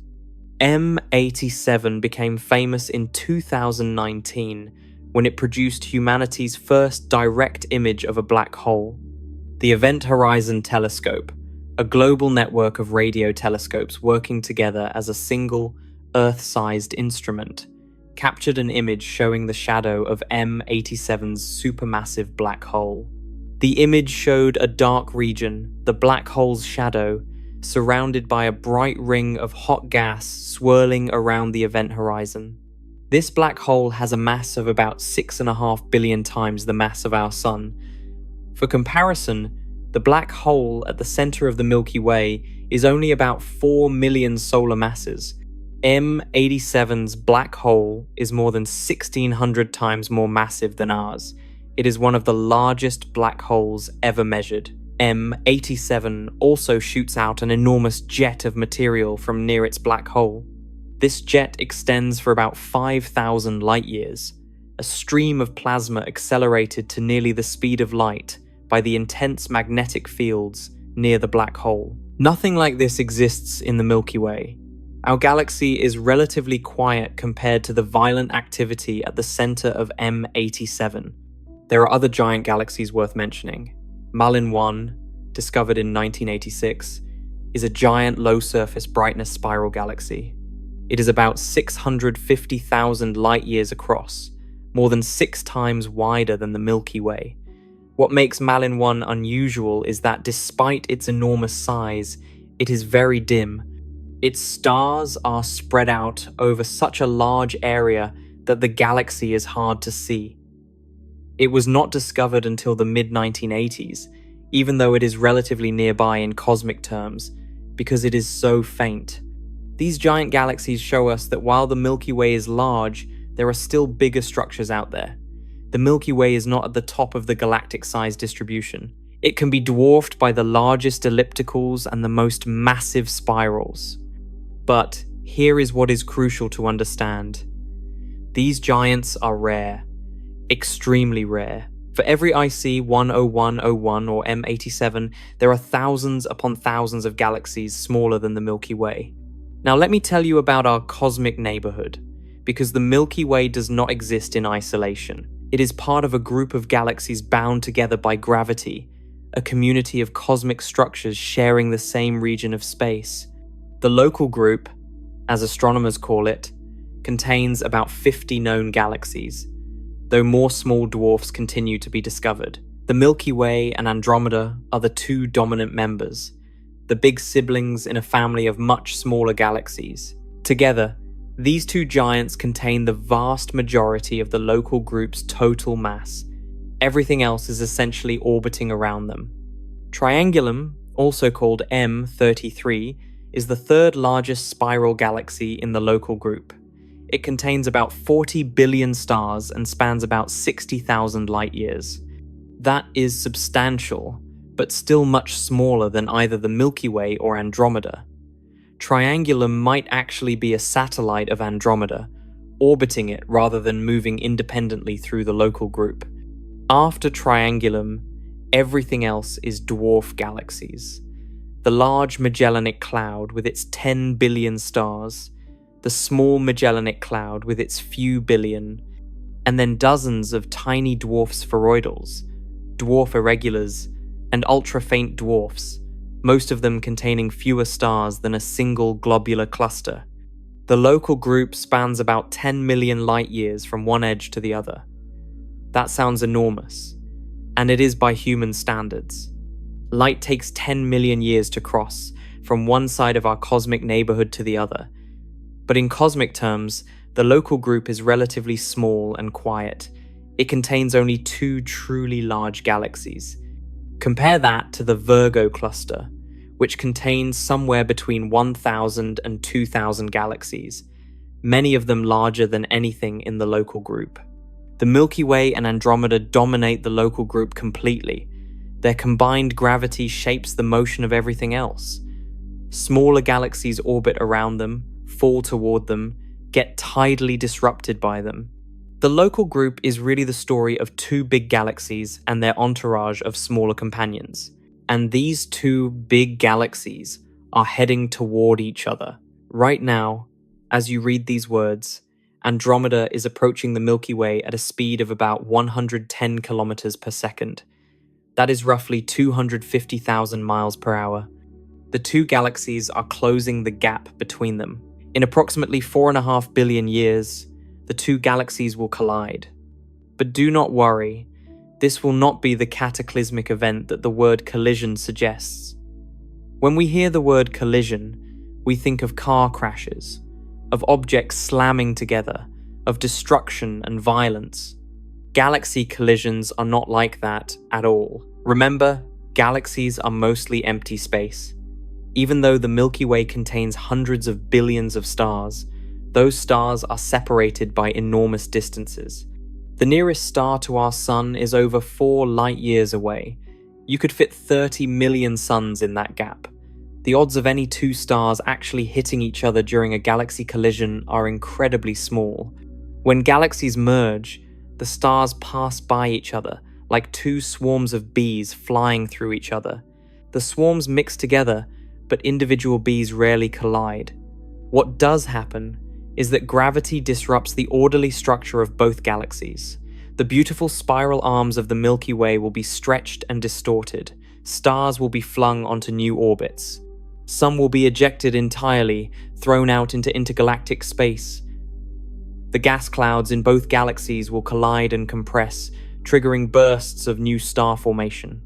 M87 became famous in 2019 when it produced humanity's first direct image of a black hole. The Event Horizon Telescope, a global network of radio telescopes working together as a single, Earth-sized instrument, captured an image showing the shadow of M87's supermassive black hole. The image showed a dark region, the black hole's shadow, surrounded by a bright ring of hot gas swirling around the event horizon. This black hole has a mass of about 6.5 billion times the mass of our Sun. For comparison, the black hole at the center of the Milky Way is only about 4 million solar masses. M87's black hole is more than 1,600 times more massive than ours. It is one of the largest black holes ever measured. M87 also shoots out an enormous jet of material from near its black hole. This jet extends for about 5,000 light years, a stream of plasma accelerated to nearly the speed of light by the intense magnetic fields near the black hole. Nothing like this exists in the Milky Way. Our galaxy is relatively quiet compared to the violent activity at the center of M87. There are other giant galaxies worth mentioning. Malin 1, discovered in 1986, is a giant low-surface brightness spiral galaxy. It is about 650,000 light-years across, more than 6 times wider than the Milky Way. What makes Malin 1 unusual is that despite its enormous size, it is very dim. Its stars are spread out over such a large area that the galaxy is hard to see. It was not discovered until the mid-1980s, even though it is relatively nearby in cosmic terms, because it is so faint. These giant galaxies show us that while the Milky Way is large, there are still bigger structures out there. The Milky Way is not at the top of the galactic size distribution. It can be dwarfed by the largest ellipticals and the most massive spirals. But here is what is crucial to understand. These giants are rare, extremely rare. For every IC 10101 or M87, there are thousands upon thousands of galaxies smaller than the Milky Way. Now let me tell you about our cosmic neighborhood, because the Milky Way does not exist in isolation. It is part of a group of galaxies bound together by gravity, a community of cosmic structures sharing the same region of space. The local group, as astronomers call it, contains about 50 known galaxies, though more small dwarfs continue to be discovered. The Milky Way and Andromeda are the two dominant members, the big siblings in a family of much smaller galaxies. Together, these two giants contain the vast majority of the local group's total mass. Everything else is essentially orbiting around them. Triangulum, also called M33, is the third largest spiral galaxy in the local group. It contains about 40 billion stars and spans about 60,000 light-years. That is substantial, but still much smaller than either the Milky Way or Andromeda. Triangulum might actually be a satellite of Andromeda, orbiting it rather than moving independently through the local group. After Triangulum, everything else is dwarf galaxies. The large Magellanic Cloud with its 10 billion stars, the small Magellanic Cloud with its few billion, and then dozens of tiny dwarf spheroidals, dwarf irregulars, and ultra-faint dwarfs, most of them containing fewer stars than a single globular cluster. The local group spans about 10 million light-years from one edge to the other. That sounds enormous, and it is by human standards. Light takes 10 million years to cross from one side of our cosmic neighborhood to the other, but in cosmic terms, the local group is relatively small and quiet. It contains only 2 truly large galaxies. Compare that to the Virgo cluster, which contains somewhere between 1,000 and 2,000 galaxies, many of them larger than anything in the local group. The Milky Way and Andromeda dominate the local group completely. Their combined gravity shapes the motion of everything else. Smaller galaxies orbit around them, fall toward them, get tidally disrupted by them. The local group is really the story of 2 big galaxies and their entourage of smaller companions. And these 2 big galaxies are heading toward each other. Right now, as you read these words, Andromeda is approaching the Milky Way at a speed of about 110 kilometers per second. That is roughly 250,000 miles per hour. The 2 galaxies are closing the gap between them. In approximately 4.5 billion years, the 2 galaxies will collide. But do not worry, this will not be the cataclysmic event that the word collision suggests. When we hear the word collision, we think of car crashes, of objects slamming together, of destruction and violence. Galaxy collisions are not like that at all. Remember, galaxies are mostly empty space. Even though the Milky Way contains hundreds of billions of stars, those stars are separated by enormous distances. The nearest star to our Sun is over 4 light years away. You could fit 30 million suns in that gap. The odds of any two stars actually hitting each other during a galaxy collision are incredibly small. When galaxies merge, the stars pass by each other like two swarms of bees flying through each other. The swarms mix together, but individual bees rarely collide. What does happen is that gravity disrupts the orderly structure of both galaxies. The beautiful spiral arms of the Milky Way will be stretched and distorted. Stars will be flung onto new orbits. Some will be ejected entirely, thrown out into intergalactic space. The gas clouds in both galaxies will collide and compress, triggering bursts of new star formation.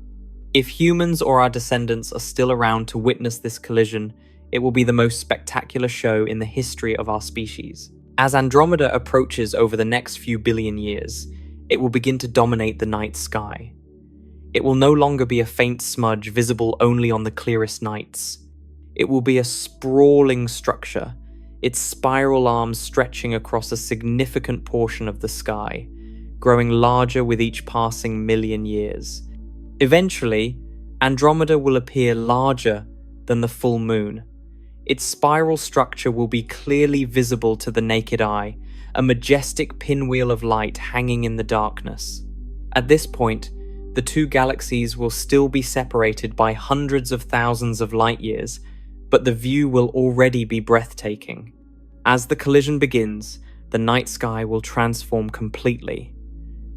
If humans or our descendants are still around to witness this collision, it will be the most spectacular show in the history of our species. As Andromeda approaches over the next few billion years, it will begin to dominate the night sky. It will no longer be a faint smudge visible only on the clearest nights. It will be a sprawling structure, its spiral arms stretching across a significant portion of the sky, growing larger with each passing million years. Eventually, Andromeda will appear larger than the full moon. Its spiral structure will be clearly visible to the naked eye, a majestic pinwheel of light hanging in the darkness. At this point, the two galaxies will still be separated by hundreds of thousands of light years, but the view will already be breathtaking. As the collision begins, the night sky will transform completely.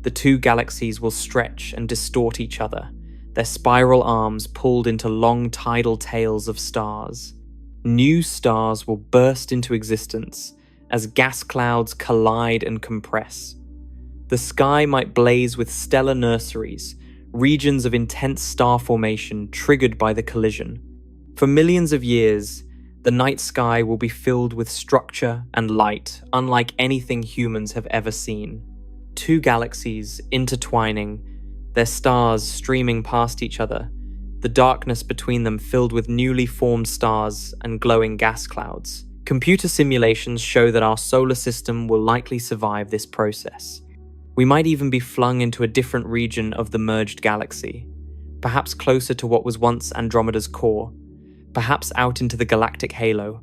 The two galaxies will stretch and distort each other, their spiral arms pulled into long tidal tails of stars. New stars will burst into existence as gas clouds collide and compress. The sky might blaze with stellar nurseries, regions of intense star formation triggered by the collision. For millions of years, the night sky will be filled with structure and light unlike anything humans have ever seen. Two galaxies intertwining, their stars streaming past each other, the darkness between them filled with newly formed stars and glowing gas clouds. Computer simulations show that our solar system will likely survive this process. We might even be flung into a different region of the merged galaxy, perhaps closer to what was once Andromeda's core, perhaps out into the galactic halo.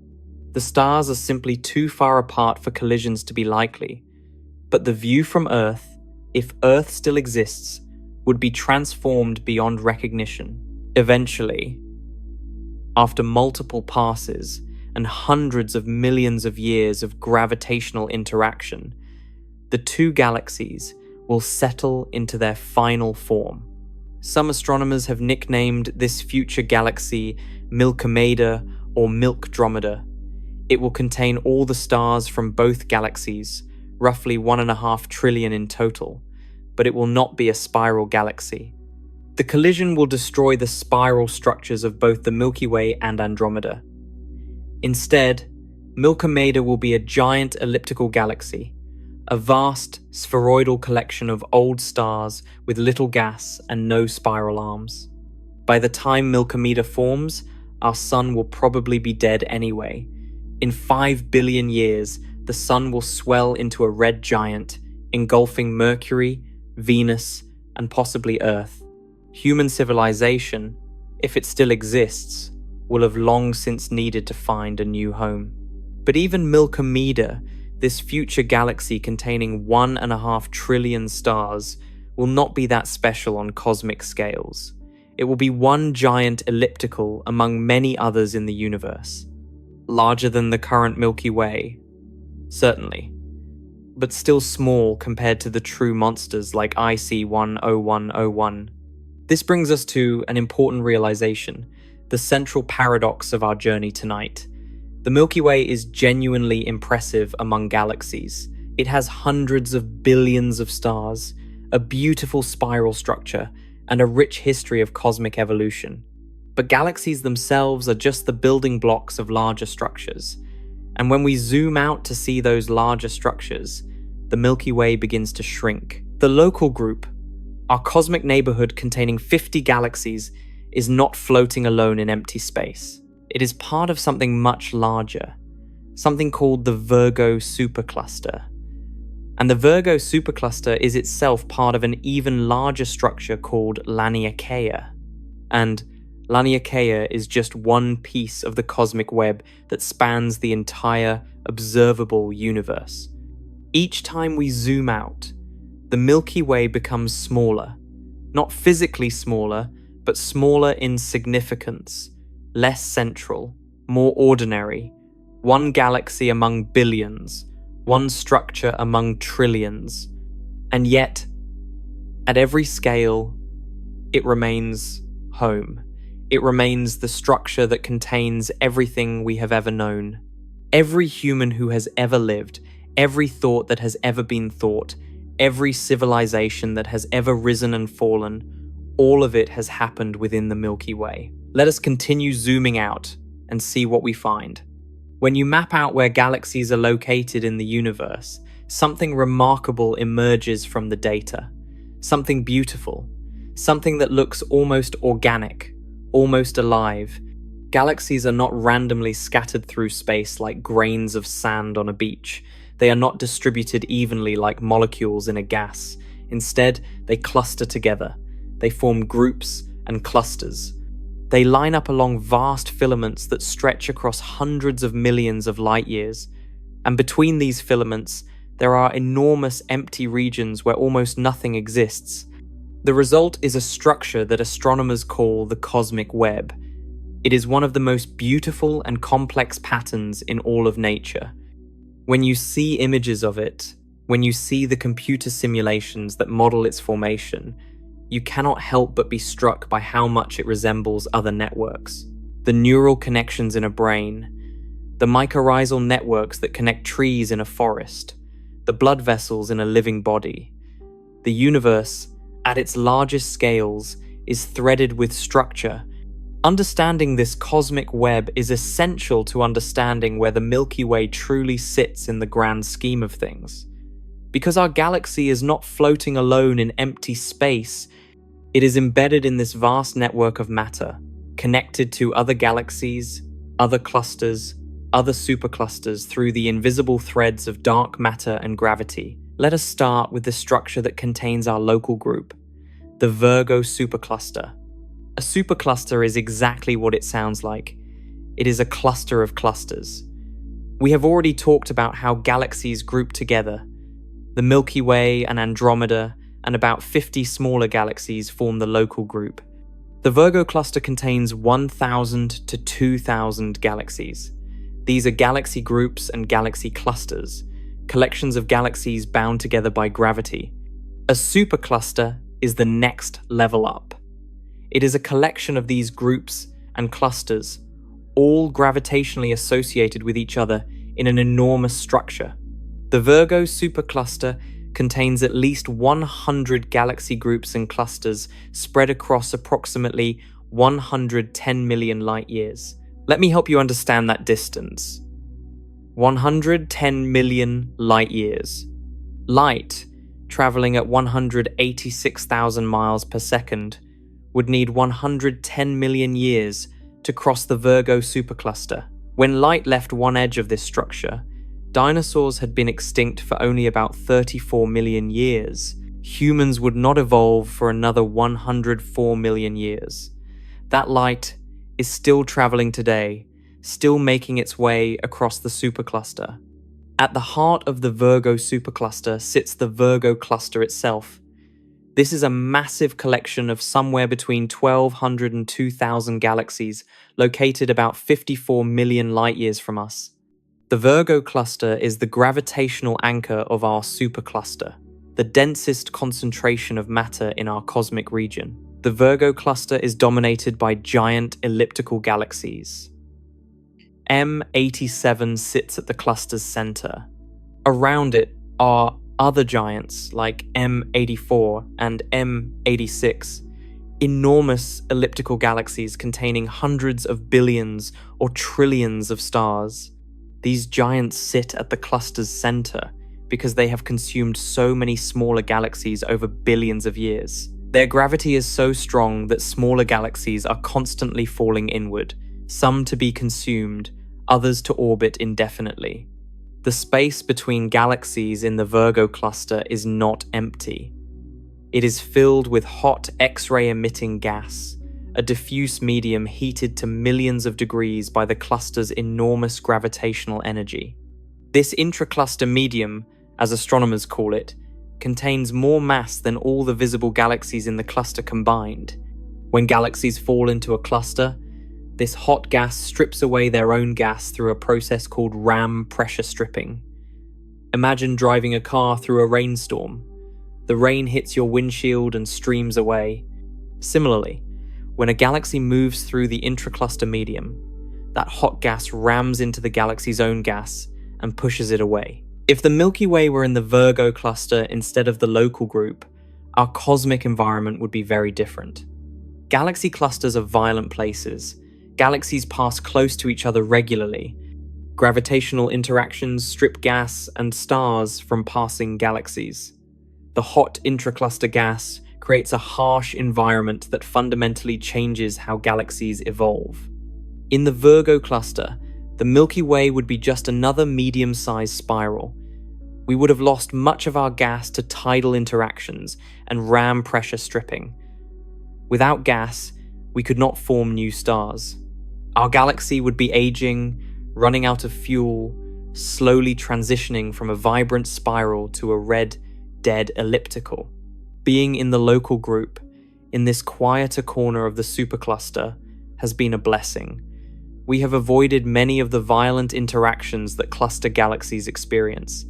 The stars are simply too far apart for collisions to be likely, but the view from Earth, if Earth still exists, would be transformed beyond recognition. Eventually, after multiple passes and hundreds of millions of years of gravitational interaction, the two galaxies will settle into their final form. Some astronomers have nicknamed this future galaxy Milkomeda or Milkdromeda. It will contain all the stars from both galaxies, roughly 1.5 trillion in total, but it will not be a spiral galaxy. The collision will destroy the spiral structures of both the Milky Way and Andromeda. Instead, Milkomeda will be a giant elliptical galaxy, a vast spheroidal collection of old stars with little gas and no spiral arms. By the time Milkomeda forms, our Sun will probably be dead anyway. In 5 billion years, the Sun will swell into a red giant, engulfing Mercury, Venus, and possibly Earth. Human civilization, if it still exists, will have long since needed to find a new home. But even Milkomeda, this future galaxy containing 1.5 trillion stars, will not be that special on cosmic scales. It will be one giant elliptical among many others in the universe. Larger than the current Milky Way, certainly, but still small compared to the true monsters like IC 10101. This brings us to an important realization, the central paradox of our journey tonight. The Milky Way is genuinely impressive among galaxies. It has hundreds of billions of stars, a beautiful spiral structure, and a rich history of cosmic evolution. But galaxies themselves are just the building blocks of larger structures. And when we zoom out to see those larger structures, the Milky Way begins to shrink. The local group, our cosmic neighborhood containing 50 galaxies, is not floating alone in empty space. It is part of something much larger, something called the Virgo supercluster. And the Virgo supercluster is itself part of an even larger structure called Laniakea. And Laniakea is just one piece of the cosmic web that spans the entire observable universe. Each time we zoom out, the Milky Way becomes smaller. Not physically smaller, but smaller in significance, less central, more ordinary, one galaxy among billions, one structure among trillions. And yet, at every scale, it remains home. It remains the structure that contains everything we have ever known. Every human who has ever lived, every thought that has ever been thought, every civilization that has ever risen and fallen, all of it has happened within the Milky Way. Let us continue zooming out and see what we find. When you map out where galaxies are located in the universe, something remarkable emerges from the data. Something beautiful. Something that looks almost organic, almost alive. Galaxies are not randomly scattered through space like grains of sand on a beach. They are not distributed evenly like molecules in a gas. Instead, they cluster together. They form groups and clusters. They line up along vast filaments that stretch across hundreds of millions of light years. And between these filaments, there are enormous empty regions where almost nothing exists. The result is a structure that astronomers call the cosmic web. It is one of the most beautiful and complex patterns in all of nature. When you see images of it, when you see the computer simulations that model its formation, you cannot help but be struck by how much it resembles other networks. The neural connections in a brain, the mycorrhizal networks that connect trees in a forest, the blood vessels in a living body. The universe, at its largest scales, is threaded with structure. Understanding this cosmic web is essential to understanding where the Milky Way truly sits in the grand scheme of things. Because our galaxy is not floating alone in empty space, it is embedded in this vast network of matter, connected to other galaxies, other clusters, other superclusters through the invisible threads of dark matter and gravity. Let us start with the structure that contains our local group, the Virgo supercluster. A supercluster is exactly what it sounds like. It is a cluster of clusters. We have already talked about how galaxies group together. The Milky Way and Andromeda and about 50 smaller galaxies form the local group. The Virgo cluster contains 1,000 to 2,000 galaxies. These are galaxy groups and galaxy clusters, collections of galaxies bound together by gravity. A supercluster is the next level up. It is a collection of these groups and clusters, all gravitationally associated with each other in an enormous structure. The Virgo supercluster contains at least 100 galaxy groups and clusters spread across approximately 110 million light years. Let me help you understand that distance. 110 million light years. Light, traveling at 186,000 miles per second, would need 110 million years to cross the Virgo supercluster. When light left one edge of this structure, dinosaurs had been extinct for only about 34 million years. Humans would not evolve for another 104 million years. That light is still traveling today, still making its way across the supercluster. At the heart of the Virgo supercluster sits the Virgo cluster itself. This is a massive collection of somewhere between 1,200 and 2,000 galaxies located about 54 million light years from us. The Virgo cluster is the gravitational anchor of our supercluster, the densest concentration of matter in our cosmic region. The Virgo cluster is dominated by giant elliptical galaxies. M87 sits at the cluster's center. Around it are other giants like M84 and M86, enormous elliptical galaxies containing hundreds of billions or trillions of stars. These giants sit at the cluster's center because they have consumed so many smaller galaxies over billions of years. Their gravity is so strong that smaller galaxies are constantly falling inward, some to be consumed, others to orbit indefinitely. The space between galaxies in the Virgo cluster is not empty. It is filled with hot X-ray emitting gas, a diffuse medium heated to millions of degrees by the cluster's enormous gravitational energy. This intracluster medium, as astronomers call it, contains more mass than all the visible galaxies in the cluster combined. When galaxies fall into a cluster, this hot gas strips away their own gas through a process called ram pressure stripping. Imagine driving a car through a rainstorm. The rain hits your windshield and streams away. Similarly, when a galaxy moves through the intracluster medium, that hot gas rams into the galaxy's own gas and pushes it away. If the Milky Way were in the Virgo cluster instead of the local group, our cosmic environment would be very different. Galaxy clusters are violent places. Galaxies pass close to each other regularly. Gravitational interactions strip gas and stars from passing galaxies. The hot intracluster gas creates a harsh environment that fundamentally changes how galaxies evolve. In the Virgo cluster, the Milky Way would be just another medium-sized spiral. We would have lost much of our gas to tidal interactions and ram pressure stripping. Without gas, we could not form new stars. Our galaxy would be aging, running out of fuel, slowly transitioning from a vibrant spiral to a red, dead elliptical. Being in the local group, in this quieter corner of the supercluster, has been a blessing. We have avoided many of the violent interactions that cluster galaxies experience.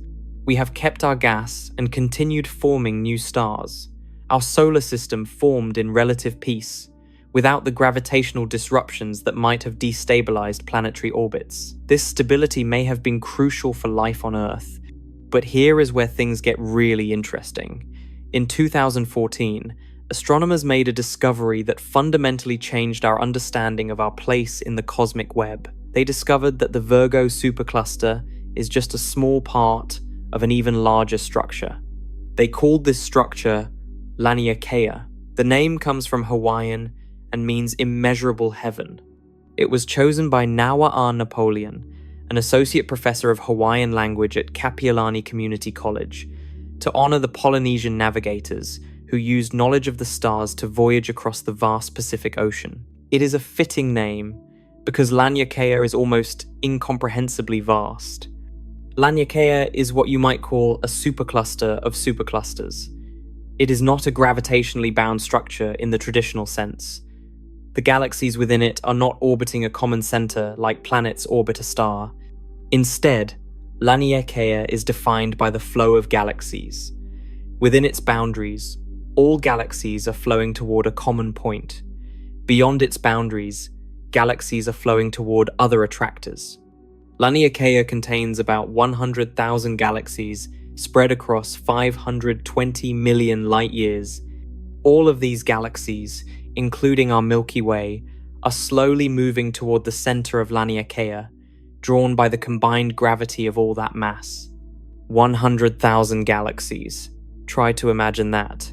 We have kept our gas and continued forming new stars. Our solar system formed in relative peace, without the gravitational disruptions that might have destabilized planetary orbits. This stability may have been crucial for life on Earth, but here is where things get really interesting. In 2014, astronomers made a discovery that fundamentally changed our understanding of our place in the cosmic web. They discovered that the Virgo supercluster is just a small part of an even larger structure. They called this structure Laniakea. The name comes from Hawaiian and means immeasurable heaven. It was chosen by Nawa R. Napoleon, an associate professor of Hawaiian language at Kapiolani Community College, to honor the Polynesian navigators who used knowledge of the stars to voyage across the vast Pacific Ocean. It is a fitting name because Laniakea is almost incomprehensibly vast. Laniakea is what you might call a supercluster of superclusters. It is not a gravitationally bound structure in the traditional sense. The galaxies within it are not orbiting a common center like planets orbit a star. Instead, Laniakea is defined by the flow of galaxies. Within its boundaries, all galaxies are flowing toward a common point. Beyond its boundaries, galaxies are flowing toward other attractors. Laniakea contains about 100,000 galaxies spread across 520 million light-years. All of these galaxies, including our Milky Way, are slowly moving toward the center of Laniakea, drawn by the combined gravity of all that mass. 100,000 galaxies. Try to imagine that.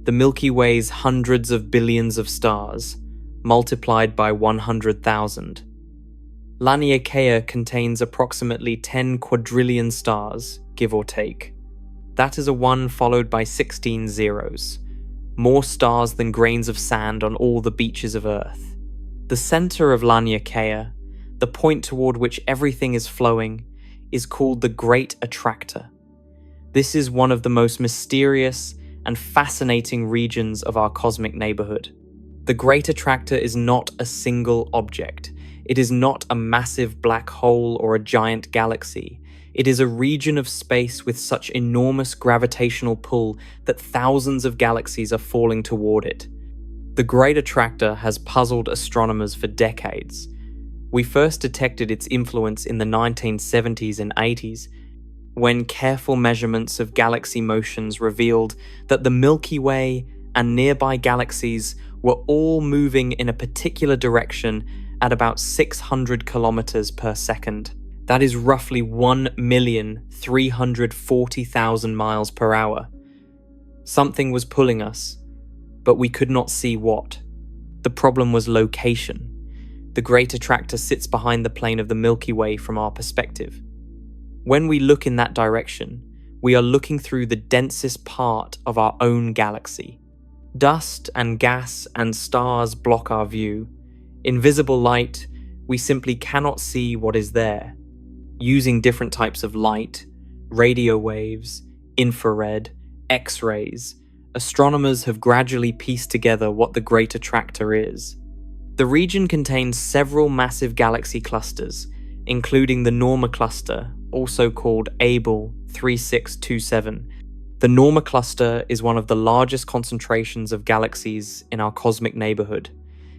The Milky Way's hundreds of billions of stars, multiplied by 100,000. Laniakea contains approximately 10 quadrillion stars, give or take. That is a 1 followed by 16 zeros. More stars than grains of sand on all the beaches of Earth. The center of Laniakea, the point toward which everything is flowing, is called the Great Attractor. This is one of the most mysterious and fascinating regions of our cosmic neighborhood. The Great Attractor is not a single object. It is not a massive black hole or a giant galaxy. It is a region of space with such enormous gravitational pull that thousands of galaxies are falling toward it. The Great Attractor has puzzled astronomers for decades. We first detected its influence in the 1970s and 80s, when careful measurements of galaxy motions revealed that the Milky Way and nearby galaxies were all moving in a particular direction at about 600 kilometers per second. That is roughly 1,340,000 miles per hour. Something was pulling us, but we could not see what. The problem was location. The great attractor sits behind the plane of the Milky Way from our perspective. When we look in that direction, we are looking through the densest part of our own galaxy. Dust and gas and stars block our view. In visible light, we simply cannot see what is there. Using different types of light, radio waves, infrared, X-rays, astronomers have gradually pieced together what the great attractor is. The region contains several massive galaxy clusters, including the Norma cluster, also called Abell 3627. The Norma cluster is one of the largest concentrations of galaxies in our cosmic neighborhood,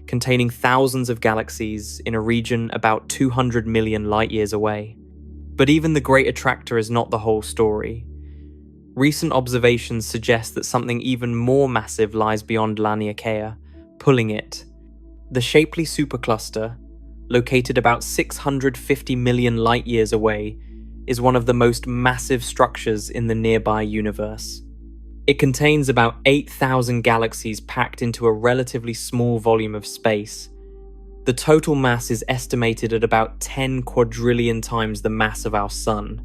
containing thousands of galaxies in a region about 200 million light-years away. But even the great attractor is not the whole story. Recent observations suggest that something even more massive lies beyond Laniakea, pulling it. The shapely supercluster, located about 650 million light-years away, is one of the most massive structures in the nearby universe. It contains about 8,000 galaxies packed into a relatively small volume of space. The total mass is estimated at about 10 quadrillion times the mass of our Sun.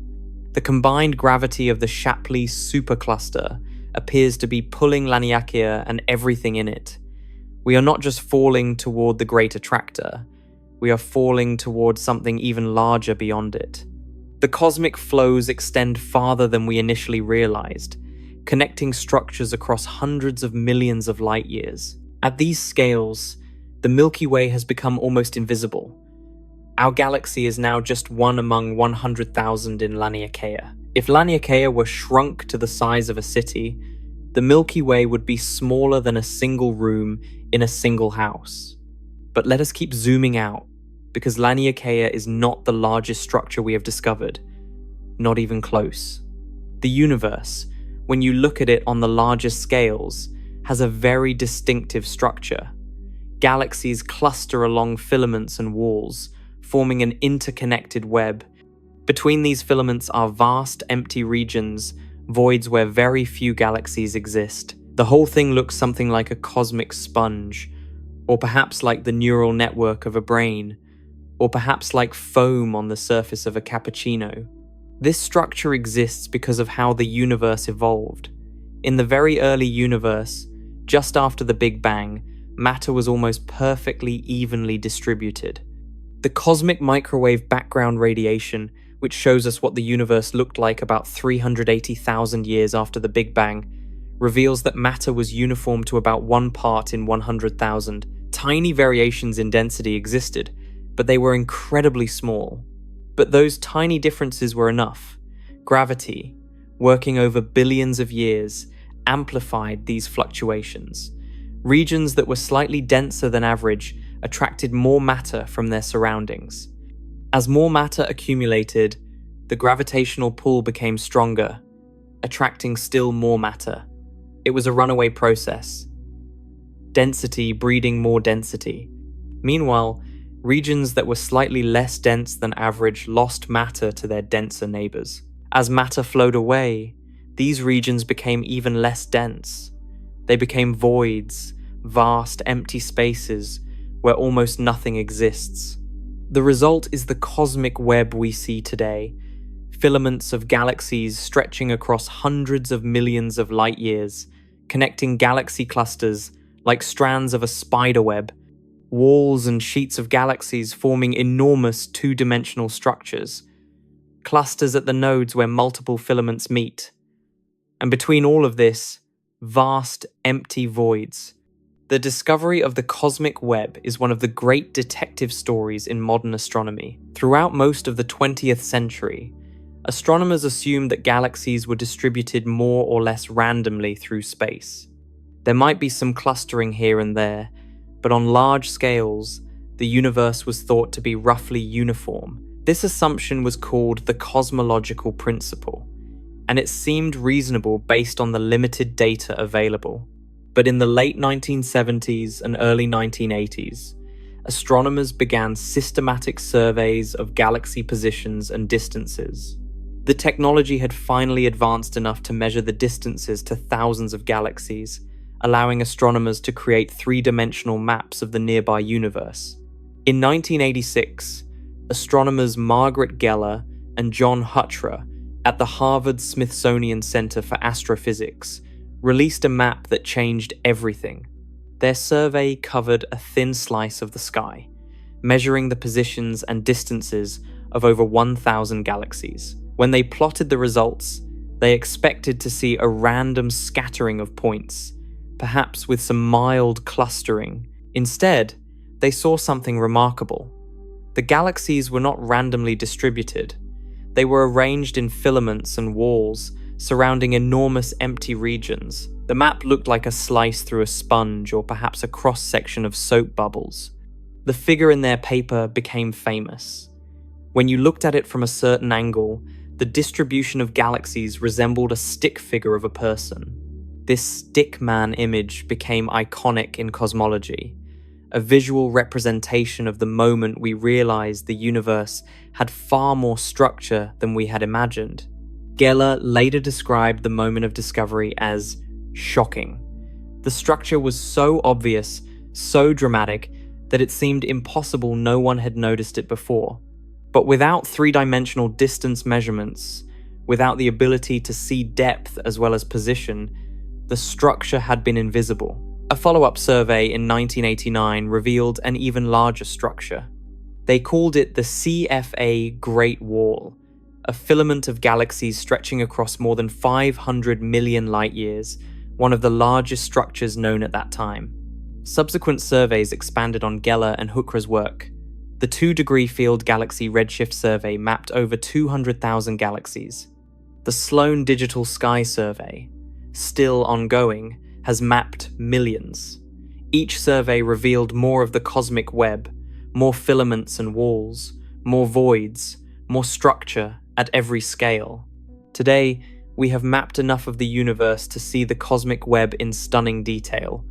The combined gravity of the Shapley supercluster appears to be pulling Laniakea and everything in it. We are not just falling toward the great attractor, we are falling toward something even larger beyond it. The cosmic flows extend farther than we initially realized, connecting structures across hundreds of millions of light years. At these scales, the Milky Way has become almost invisible. Our galaxy is now just one among 100,000 in Laniakea. If Laniakea were shrunk to the size of a city, the Milky Way would be smaller than a single room in a single house. But let us keep zooming out, because Laniakea is not the largest structure we have discovered. Not even close. The universe, when you look at it on the largest scales, has a very distinctive structure. Galaxies cluster along filaments and walls, forming an interconnected web. Between these filaments are vast empty regions, voids where very few galaxies exist. The whole thing looks something like a cosmic sponge, or perhaps like the neural network of a brain, or perhaps like foam on the surface of a cappuccino. This structure exists because of how the universe evolved. In the very early universe, just after the Big Bang, matter was almost perfectly evenly distributed. The cosmic microwave background radiation, which shows us what the universe looked like about 380,000 years after the Big Bang, reveals that matter was uniform to about 1 part in 100,000. Tiny variations in density existed, but they were incredibly small. But those tiny differences were enough. Gravity, working over billions of years, amplified these fluctuations. Regions that were slightly denser than average attracted more matter from their surroundings. As more matter accumulated, the gravitational pull became stronger, attracting still more matter. It was a runaway process. Density breeding more density. Meanwhile, regions that were slightly less dense than average lost matter to their denser neighbors. As matter flowed away, these regions became even less dense. They became voids, vast empty spaces where almost nothing exists. The result is the cosmic web we see today, filaments of galaxies stretching across hundreds of millions of light years, connecting galaxy clusters like strands of a spider web, walls and sheets of galaxies forming enormous two-dimensional structures, clusters at the nodes where multiple filaments meet. And between all of this, vast empty voids. The discovery of the cosmic web is one of the great detective stories in modern astronomy. Throughout most of the 20th century, astronomers assumed that galaxies were distributed more or less randomly through space. There might be some clustering here and there, but on large scales, the universe was thought to be roughly uniform. This assumption was called the cosmological principle, and it seemed reasonable based on the limited data available. But in the late 1970s and early 1980s, astronomers began systematic surveys of galaxy positions and distances. The technology had finally advanced enough to measure the distances to thousands of galaxies, allowing astronomers to create three-dimensional maps of the nearby universe. In 1986, astronomers Margaret Geller and John Huchra at the Harvard-Smithsonian Center for Astrophysics released a map that changed everything. Their survey covered a thin slice of the sky, measuring the positions and distances of over 1,000 galaxies. When they plotted the results, they expected to see a random scattering of points, perhaps with some mild clustering. Instead, they saw something remarkable. The galaxies were not randomly distributed. They were arranged in filaments and walls, surrounding enormous empty regions. The map looked like a slice through a sponge or perhaps a cross-section of soap bubbles. The figure in their paper became famous. When you looked at it from a certain angle, the distribution of galaxies resembled a stick figure of a person. This stick man image became iconic in cosmology, a visual representation of the moment we realized the universe had far more structure than we had imagined. Geller later described the moment of discovery as shocking. The structure was so obvious, so dramatic, that it seemed impossible no one had noticed it before. But without three-dimensional distance measurements, without the ability to see depth as well as position, the structure had been invisible. A follow-up survey in 1989 revealed an even larger structure. They called it the CFA Great Wall, a filament of galaxies stretching across more than 500 million light-years, one of the largest structures known at that time. Subsequent surveys expanded on Geller and Huchra's work. The 2-degree field galaxy redshift survey mapped over 200,000 galaxies. The Sloan Digital Sky Survey, still ongoing, has mapped millions. Each survey revealed more of the cosmic web, more filaments and walls, more voids, more structure at every scale. Today, we have mapped enough of the universe to see the cosmic web in stunning detail.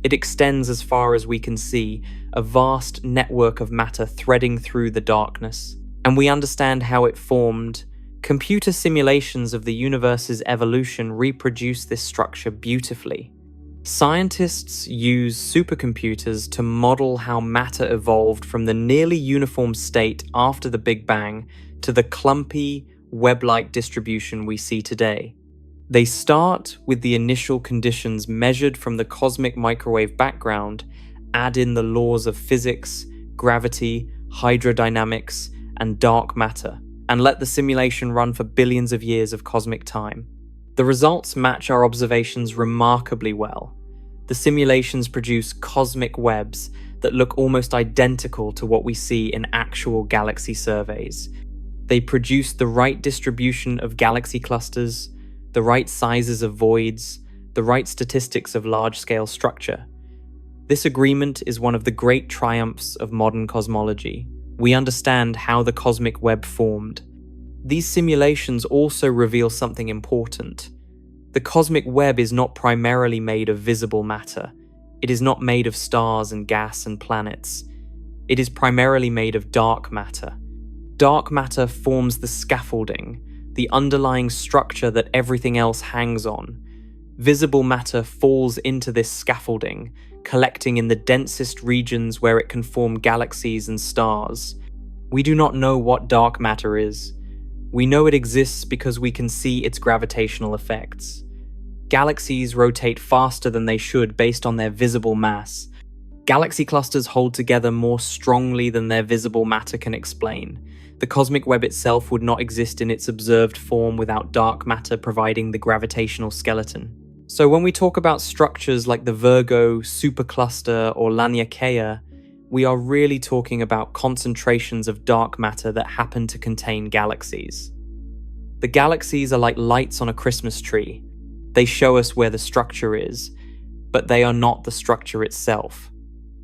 It extends as far as we can see, a vast network of matter threading through the darkness, and we understand how it formed. Computer simulations of the universe's evolution reproduce this structure beautifully. Scientists use supercomputers to model how matter evolved from the nearly uniform state after the Big Bang to the clumpy, web-like distribution we see today. They start with the initial conditions measured from the cosmic microwave background, add in the laws of physics, gravity, hydrodynamics, and dark matter, and let the simulation run for billions of years of cosmic time. The results match our observations remarkably well. The simulations produce cosmic webs that look almost identical to what we see in actual galaxy surveys. They produce the right distribution of galaxy clusters, the right sizes of voids, the right statistics of large-scale structure. This agreement is one of the great triumphs of modern cosmology. We understand how the cosmic web formed. These simulations also reveal something important. The cosmic web is not primarily made of visible matter. It is not made of stars and gas and planets. It is primarily made of dark matter. Dark matter forms the scaffolding, the underlying structure that everything else hangs on. Visible matter falls into this scaffolding, collecting in the densest regions where it can form galaxies and stars. We do not know what dark matter is. We know it exists because we can see its gravitational effects. Galaxies rotate faster than they should based on their visible mass. Galaxy clusters hold together more strongly than their visible matter can explain. The cosmic web itself would not exist in its observed form without dark matter providing the gravitational skeleton. So when we talk about structures like the Virgo supercluster or Laniakea, we are really talking about concentrations of dark matter that happen to contain galaxies. The galaxies are like lights on a Christmas tree. They show us where the structure is, but they are not the structure itself.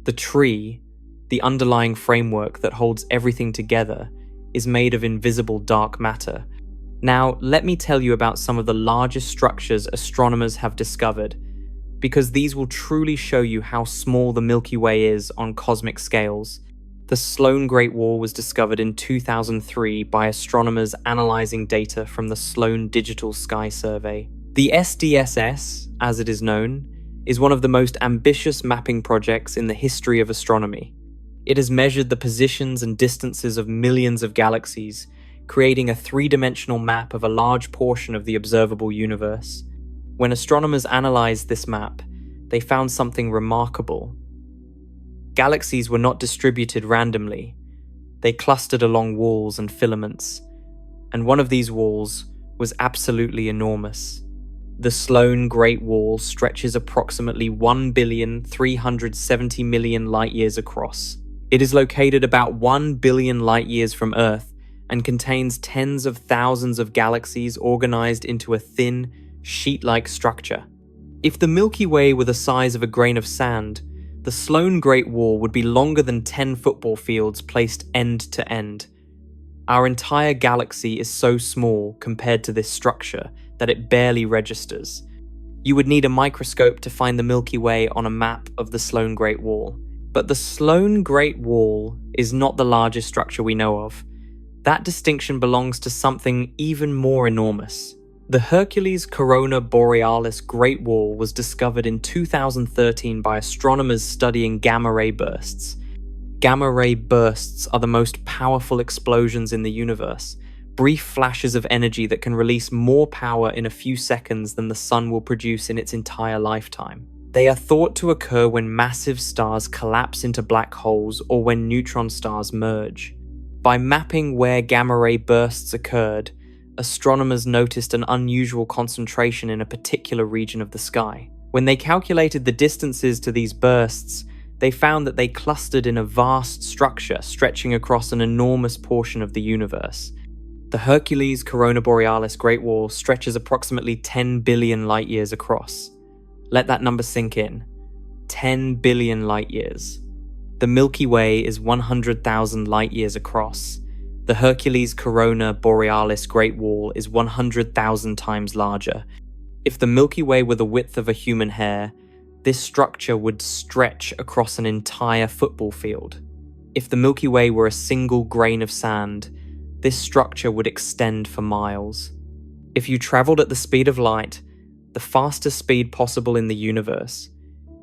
The tree, the underlying framework that holds everything together, is made of invisible dark matter. Now, let me tell you about some of the largest structures astronomers have discovered. because these will truly show you how small the Milky Way is on cosmic scales. The Sloan Great Wall was discovered in 2003 by astronomers analyzing data from the Sloan Digital Sky Survey. The SDSS, as it is known, is one of the most ambitious mapping projects in the history of astronomy. It has measured the positions and distances of millions of galaxies, creating a three-dimensional map of a large portion of the observable universe. When astronomers analyzed this map, they found something remarkable. Galaxies were not distributed randomly. They clustered along walls and filaments, and one of these walls was absolutely enormous. The Sloan Great Wall stretches approximately 1,370,000,000 light-years across. It is located about 1 billion light-years from Earth and contains tens of thousands of galaxies organized into a thin, sheet-like structure. If the Milky Way were the size of a grain of sand, the Sloan Great Wall would be longer than 10 football fields placed end to end. Our entire galaxy is so small compared to this structure that it barely registers. You would need a microscope to find the Milky Way on a map of the Sloan Great Wall. But the Sloan Great Wall is not the largest structure we know of. That distinction belongs to something even more enormous. The Hercules Corona Borealis Great Wall was discovered in 2013 by astronomers studying gamma-ray bursts. Gamma-ray bursts are the most powerful explosions in the universe, brief flashes of energy that can release more power in a few seconds than the sun will produce in its entire lifetime. They are thought to occur when massive stars collapse into black holes or when neutron stars merge. By mapping where gamma-ray bursts occurred, astronomers noticed an unusual concentration in a particular region of the sky. When they calculated the distances to these bursts, they found that they clustered in a vast structure stretching across an enormous portion of the universe. The Hercules Corona Borealis Great Wall stretches approximately 10 billion light-years across. Let that number sink in. 10 billion light-years. The Milky Way is 100,000 light-years across. The Hercules Corona Borealis Great Wall is 100,000 times larger. If the Milky Way were the width of a human hair, this structure would stretch across an entire football field. If the Milky Way were a single grain of sand, this structure would extend for miles. If you traveled at the speed of light, the fastest speed possible in the universe,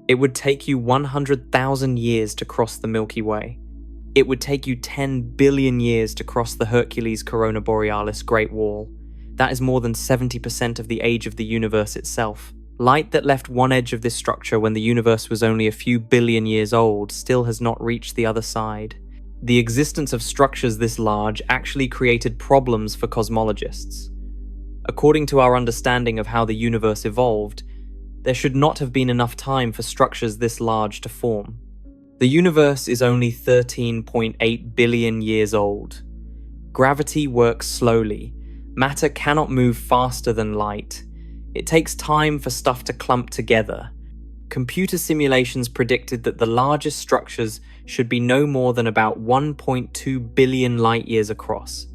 it would take you 100,000 years to cross the Milky Way. It would take you 10 billion years to cross the Hercules Corona Borealis Great Wall. That is more than 70% of the age of the universe itself. Light that left one edge of this structure when the universe was only a few billion years old still has not reached the other side. The existence of structures this large actually created problems for cosmologists. According to our understanding of how the universe evolved, there should not have been enough time for structures this large to form. The universe is only 13.8 billion years old. Gravity works slowly. Matter cannot move faster than light. It takes time for stuff to clump together. Computer simulations predicted that the largest structures should be no more than about 1.2 billion light-years across.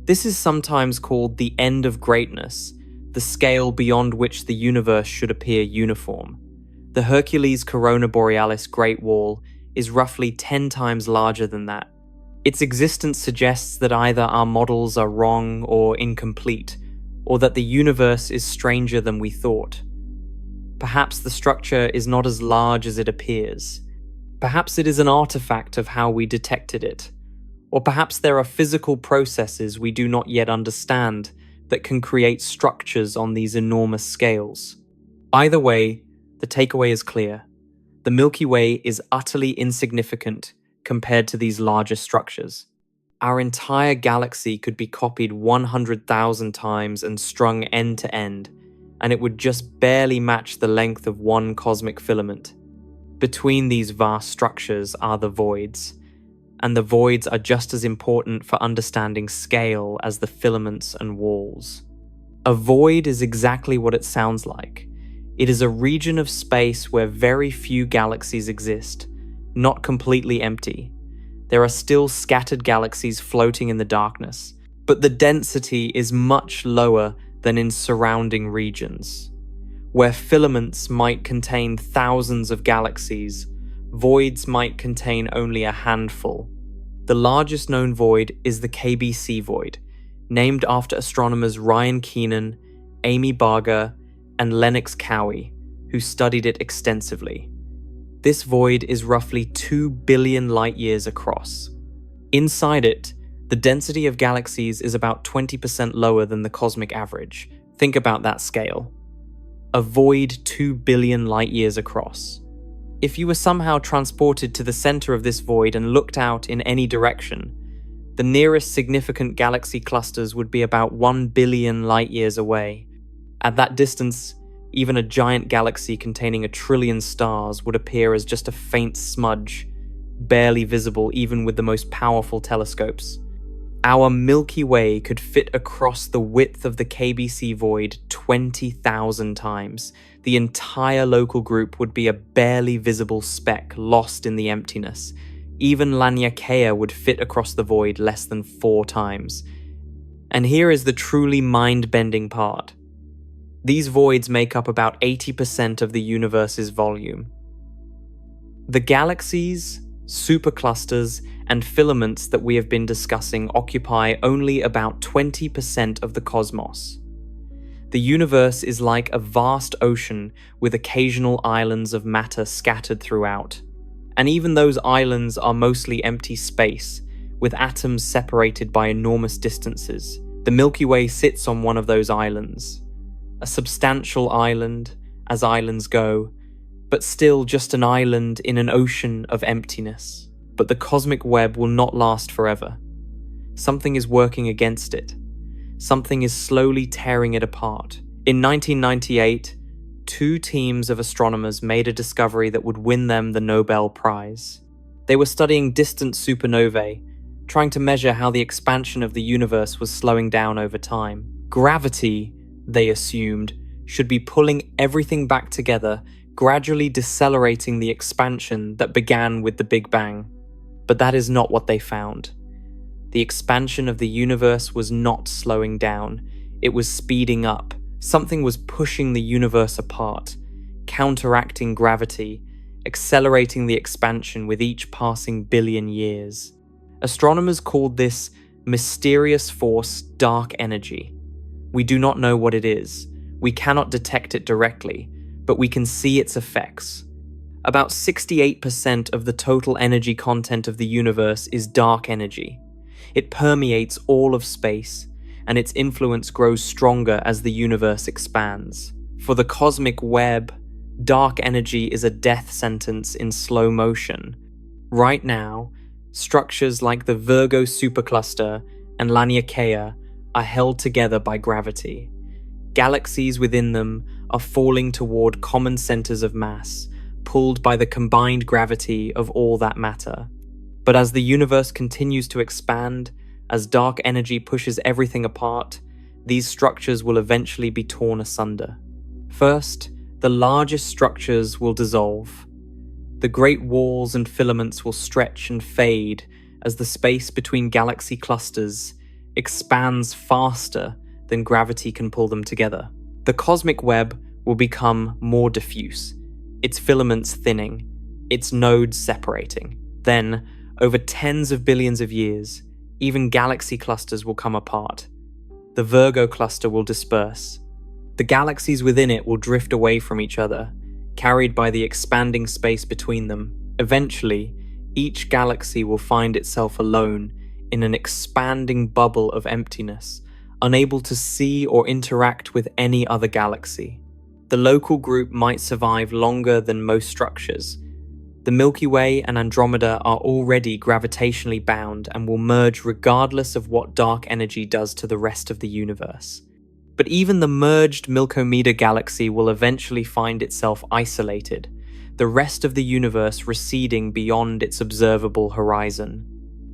This is sometimes called the end of greatness, the scale beyond which the universe should appear uniform. The Hercules Corona Borealis Great Wall is roughly 10 times larger than that. Its existence suggests that either our models are wrong or incomplete, or that the universe is stranger than we thought. Perhaps the structure is not as large as it appears. Perhaps it is an artifact of how we detected it. Or perhaps there are physical processes we do not yet understand that can create structures on these enormous scales. Either way, the takeaway is clear. The Milky Way is utterly insignificant compared to these larger structures. Our entire galaxy could be copied 100,000 times and strung end to end, and it would just barely match the length of one cosmic filament. Between these vast structures are the voids, and the voids are just as important for understanding scale as the filaments and walls. A void is exactly what it sounds like. It is a region of space where very few galaxies exist, not completely empty. There are still scattered galaxies floating in the darkness, but the density is much lower than in surrounding regions. Where filaments might contain thousands of galaxies, voids might contain only a handful. The largest known void is the KBC void, named after astronomers Ryan Keenan, Amy Barger, and Lennox Cowie, who studied it extensively. This void is roughly 2 billion light-years across. Inside it, the density of galaxies is about 20% lower than the cosmic average. Think about that scale. A void 2 billion light-years across. If you were somehow transported to the center of this void and looked out in any direction, the nearest significant galaxy clusters would be about 1 billion light-years away. At that distance, even a giant galaxy containing 1 trillion stars would appear as just a faint smudge, barely visible even with the most powerful telescopes. Our Milky Way could fit across the width of the KBC void 20,000 times. The entire local group would be a barely visible speck lost in the emptiness. Even Laniakea would fit across the void less than 4 times. And here is the truly mind-bending part. These voids make up about 80% of the universe's volume. The galaxies, superclusters, and filaments that we have been discussing occupy only about 20% of the cosmos. The universe is like a vast ocean with occasional islands of matter scattered throughout. And even those islands are mostly empty space, with atoms separated by enormous distances. The Milky Way sits on one of those islands. A substantial island, as islands go, but still just an island in an ocean of emptiness. But the cosmic web will not last forever. Something is working against it. Something is slowly tearing it apart. In 1998, 2 teams of astronomers made a discovery that would win them the Nobel Prize. They were studying distant supernovae, trying to measure how the expansion of the universe was slowing down over time. Gravity, they assumed, should be pulling everything back together, gradually decelerating the expansion that began with the Big Bang. But that is not what they found. The expansion of the universe was not slowing down, it was speeding up. Something was pushing the universe apart, counteracting gravity, accelerating the expansion with each passing billion years. Astronomers called this mysterious force dark energy. We do not know what it is. We cannot detect it directly, but we can see its effects. About 68% of the total energy content of the universe is dark energy. It permeates all of space, and its influence grows stronger as the universe expands. For the cosmic web, dark energy is a death sentence in slow motion. Right now, structures like the Virgo supercluster and Laniakea are held together by gravity. Galaxies within them are falling toward common centers of mass, pulled by the combined gravity of all that matter. But as the universe continues to expand, as dark energy pushes everything apart, these structures will eventually be torn asunder. First, the largest structures will dissolve. The great walls and filaments will stretch and fade as the space between galaxy clusters expands faster than gravity can pull them together. The cosmic web will become more diffuse, its filaments thinning, its nodes separating. Then, over tens of billions of years, even galaxy clusters will come apart. The Virgo cluster will disperse. The galaxies within it will drift away from each other, carried by the expanding space between them. Eventually, each galaxy will find itself alone in an expanding bubble of emptiness, unable to see or interact with any other galaxy. The local group might survive longer than most structures. The Milky Way and Andromeda are already gravitationally bound and will merge regardless of what dark energy does to the rest of the universe. But even the merged Milkomeda galaxy will eventually find itself isolated, the rest of the universe receding beyond its observable horizon.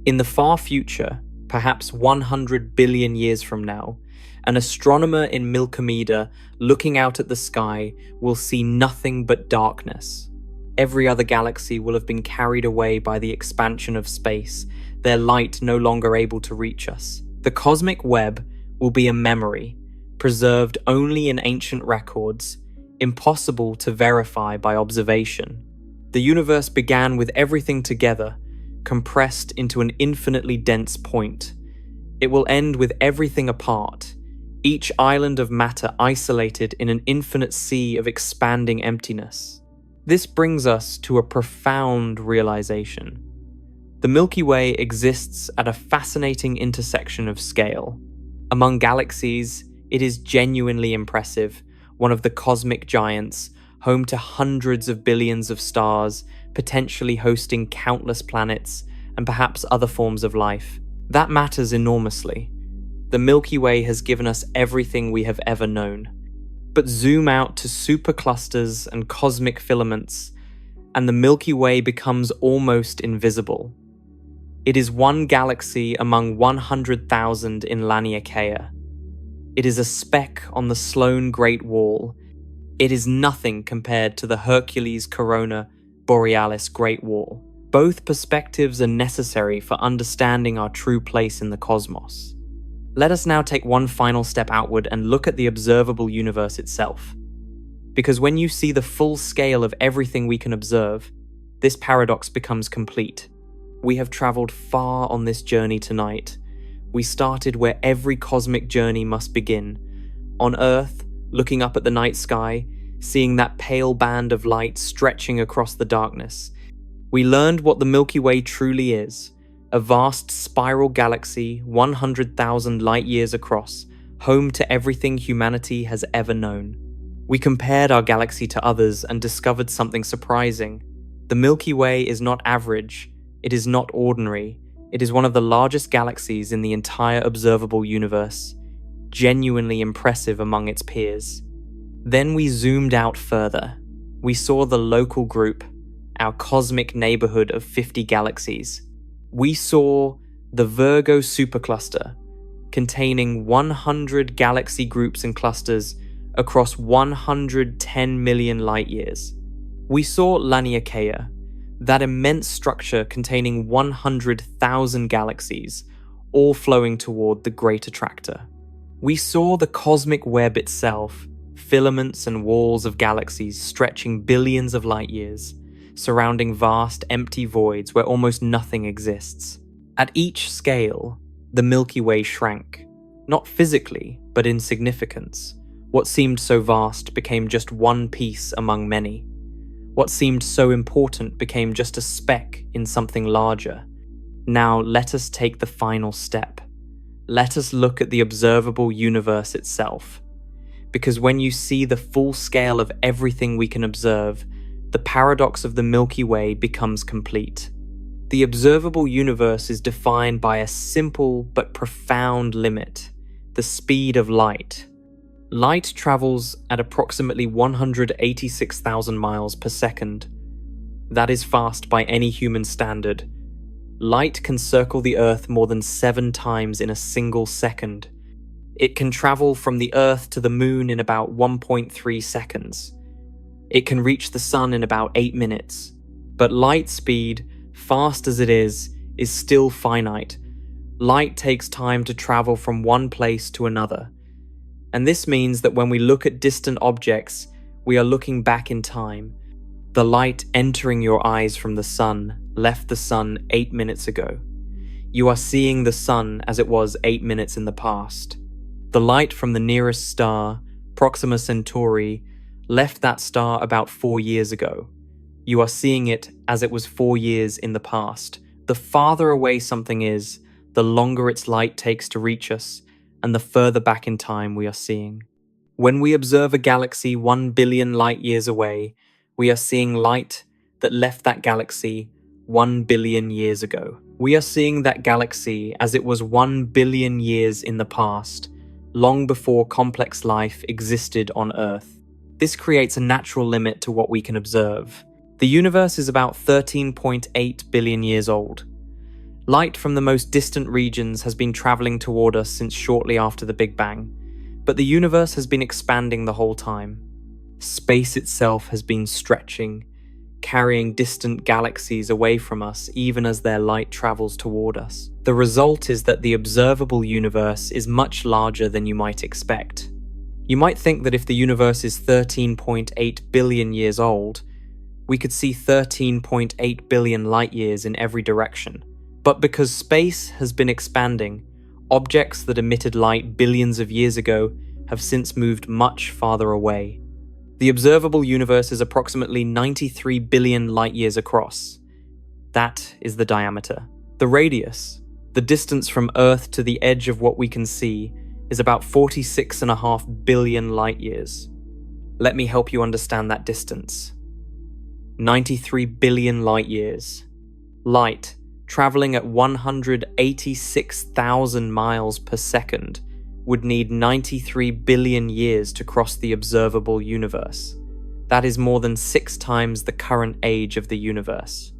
In the far future, perhaps 100 billion years from now, an astronomer in Milkomeda looking out at the sky will see nothing but darkness. Every other galaxy will have been carried away by the expansion of space, their light no longer able to reach us. The cosmic web will be a memory, preserved only in ancient records, impossible to verify by observation. The universe began with everything together, compressed into an infinitely dense point. It will end with everything apart, each island of matter isolated in an infinite sea of expanding emptiness. This brings us to a profound realization. The Milky Way exists at a fascinating intersection of scale. Among galaxies, it is genuinely impressive, one of the cosmic giants, home to hundreds of billions of stars, potentially hosting countless planets, and perhaps other forms of life. That matters enormously. The Milky Way has given us everything we have ever known. But zoom out to superclusters and cosmic filaments, and the Milky Way becomes almost invisible. It is one galaxy among 100,000 in Laniakea. It is a speck on the Sloan Great Wall. It is nothing compared to the Hercules Corona Borealis Great Wall. Both perspectives are necessary for understanding our true place in the cosmos. Let us now take one final step outward and look at the observable universe itself. Because when you see the full scale of everything we can observe, this paradox becomes complete. We have traveled far on this journey tonight. We started where every cosmic journey must begin. On Earth, looking up at the night sky, seeing that pale band of light stretching across the darkness. We learned what the Milky Way truly is, a vast spiral galaxy 100,000 light-years across, home to everything humanity has ever known. We compared our galaxy to others and discovered something surprising. The Milky Way is not average, it is not ordinary, it is one of the largest galaxies in the entire observable universe, genuinely impressive among its peers. Then we zoomed out further. We saw the local group, our cosmic neighborhood of 50 galaxies. We saw the Virgo supercluster, containing 100 galaxy groups and clusters across 110 million light-years. We saw Laniakea, that immense structure containing 100,000 galaxies, all flowing toward the great attractor. We saw the cosmic web itself, filaments and walls of galaxies stretching billions of light-years, surrounding vast, empty voids where almost nothing exists. At each scale, the Milky Way shrank, not physically, but in significance. What seemed so vast became just one piece among many. What seemed so important became just a speck in something larger. Now let us take the final step. Let us look at the observable universe itself. Because when you see the full scale of everything we can observe, the paradox of the Milky Way becomes complete. The observable universe is defined by a simple but profound limit: the speed of light. Light travels at approximately 186,000 miles per second. That is fast by any human standard. Light can circle the Earth more than 7 times in a single second. It can travel from the Earth to the Moon in about 1.3 seconds. It can reach the Sun in about 8 minutes. But light speed, fast as it is still finite. Light takes time to travel from one place to another. And this means that when we look at distant objects, we are looking back in time. The light entering your eyes from the Sun left the Sun 8 minutes ago. You are seeing the Sun as it was 8 minutes in the past. The light from the nearest star, Proxima Centauri, left that star about 4 years ago. You are seeing it as it was 4 years in the past. The farther away something is, the longer its light takes to reach us, and the further back in time we are seeing. When we observe a galaxy 1 billion light years away, we are seeing light that left that galaxy 1 billion years ago. We are seeing that galaxy as it was 1 billion years in the past, long before complex life existed on Earth. This creates a natural limit to what we can observe. The universe is about 13.8 billion years old. Light from the most distant regions has been traveling toward us since shortly after the Big Bang, but the universe has been expanding the whole time. Space itself has been stretching, carrying distant galaxies away from us even as their light travels toward us. The result is that the observable universe is much larger than you might expect. You might think that if the universe is 13.8 billion years old, we could see 13.8 billion light years in every direction. But because space has been expanding, objects that emitted light billions of years ago have since moved much farther away. The observable universe is approximately 93 billion light years across. That is the diameter. The radius, the distance from Earth to the edge of what we can see, is about 46.5 billion light years. Let me help you understand that distance. 93 billion light years. Light, traveling at 186,000 miles per second, would need 93 billion years to cross the observable universe. That is more than 6 times the current age of the universe.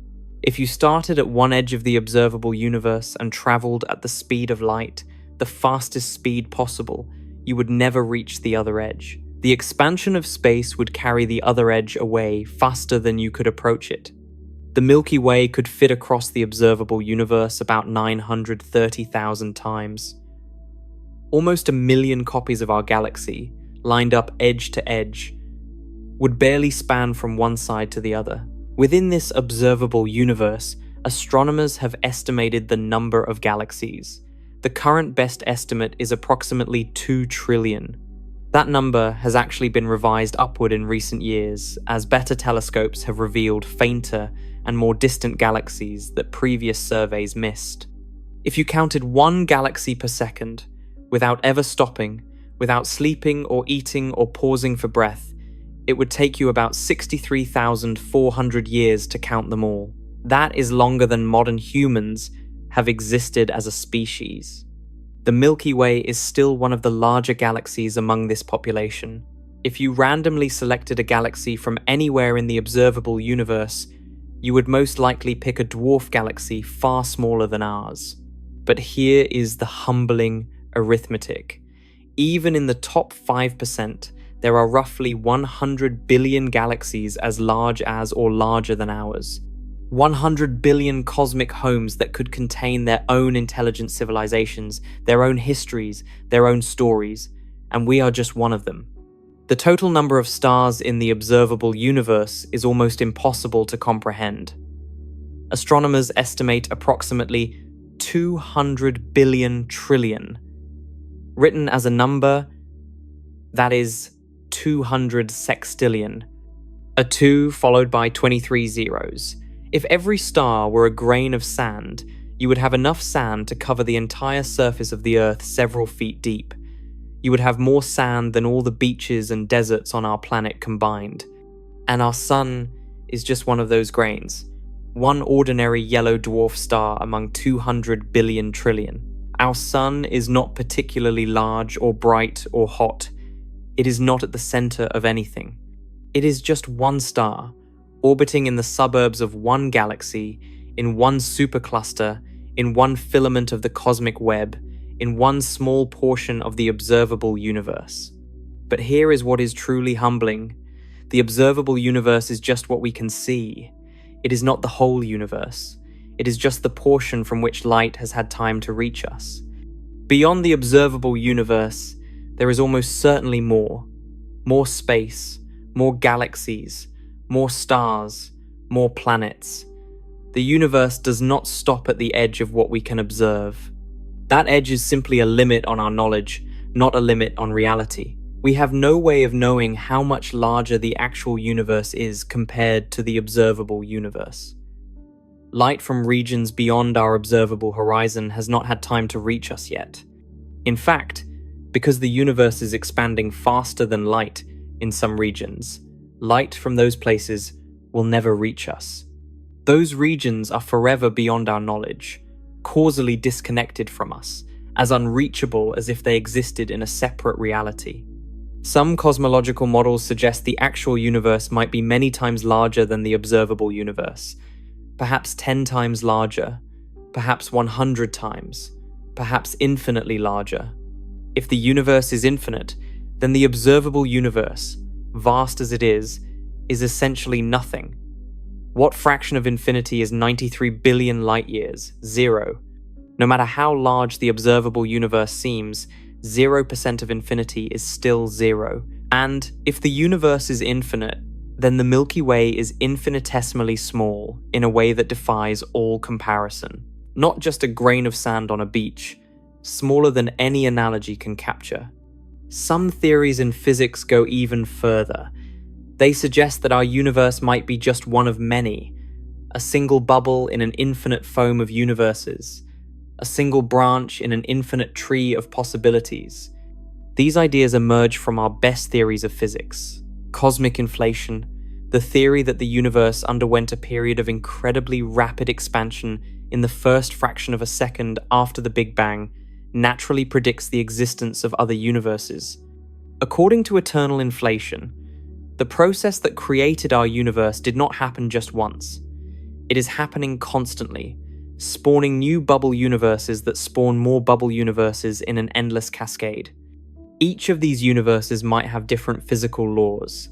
If you started at one edge of the observable universe and traveled at the speed of light, the fastest speed possible, you would never reach the other edge. The expansion of space would carry the other edge away faster than you could approach it. The Milky Way could fit across the observable universe about 930,000 times. Almost 1 million copies of our galaxy, lined up edge to edge, would barely span from one side to the other. Within this observable universe, astronomers have estimated the number of galaxies. The current best estimate is approximately 2 trillion. That number has actually been revised upward in recent years, as better telescopes have revealed fainter and more distant galaxies that previous surveys missed. If you counted one galaxy per second, without ever stopping, without sleeping or eating or pausing for breath, it would take you about 63,400 years to count them all. That is longer than modern humans have existed as a species. The Milky Way is still one of the larger galaxies among this population. If you randomly selected a galaxy from anywhere in the observable universe, you would most likely pick a dwarf galaxy far smaller than ours. But here is the humbling arithmetic. Even in the top 5%, there are roughly 100 billion galaxies as large as or larger than ours. 100 billion cosmic homes that could contain their own intelligent civilizations, their own histories, their own stories, and we are just one of them. The total number of stars in the observable universe is almost impossible to comprehend. Astronomers estimate approximately 200 billion trillion. Written as a number, that is 200 sextillion. A 2 followed by 23 zeros. If every star were a grain of sand, you would have enough sand to cover the entire surface of the Earth several feet deep. You would have more sand than all the beaches and deserts on our planet combined. And our Sun is just one of those grains. One ordinary yellow dwarf star among 200 billion trillion. Our Sun is not particularly large or bright or hot. It is not at the center of anything. It is just one star, orbiting in the suburbs of one galaxy, in one supercluster, in one filament of the cosmic web, in one small portion of the observable universe. But here is what is truly humbling. The observable universe is just what we can see. It is not the whole universe. It is just the portion from which light has had time to reach us. Beyond the observable universe, there is almost certainly more. More space, more galaxies, more stars, more planets. The universe does not stop at the edge of what we can observe. That edge is simply a limit on our knowledge, not a limit on reality. We have no way of knowing how much larger the actual universe is compared to the observable universe. Light from regions beyond our observable horizon has not had time to reach us yet. In fact, because the universe is expanding faster than light in some regions, light from those places will never reach us. Those regions are forever beyond our knowledge, causally disconnected from us, as unreachable as if they existed in a separate reality. Some cosmological models suggest the actual universe might be many times larger than the observable universe, perhaps 10 times larger, perhaps 100 times, perhaps infinitely larger. If the universe is infinite, then the observable universe, vast as it is essentially nothing. What fraction of infinity is 93 billion light years? 0. No matter how large the observable universe seems, 0% of infinity is still zero. And if the universe is infinite, then the Milky Way is infinitesimally small in a way that defies all comparison. Not just a grain of sand on a beach, smaller than any analogy can capture. Some theories in physics go even further. They suggest that our universe might be just one of many, a single bubble in an infinite foam of universes, a single branch in an infinite tree of possibilities. These ideas emerge from our best theories of physics. Cosmic inflation, the theory that the universe underwent a period of incredibly rapid expansion in the first fraction of a second after the Big Bang, naturally predicts the existence of other universes. According to eternal inflation, the process that created our universe did not happen just once. It is happening constantly, spawning new bubble universes that spawn more bubble universes in an endless cascade. Each of these universes might have different physical laws,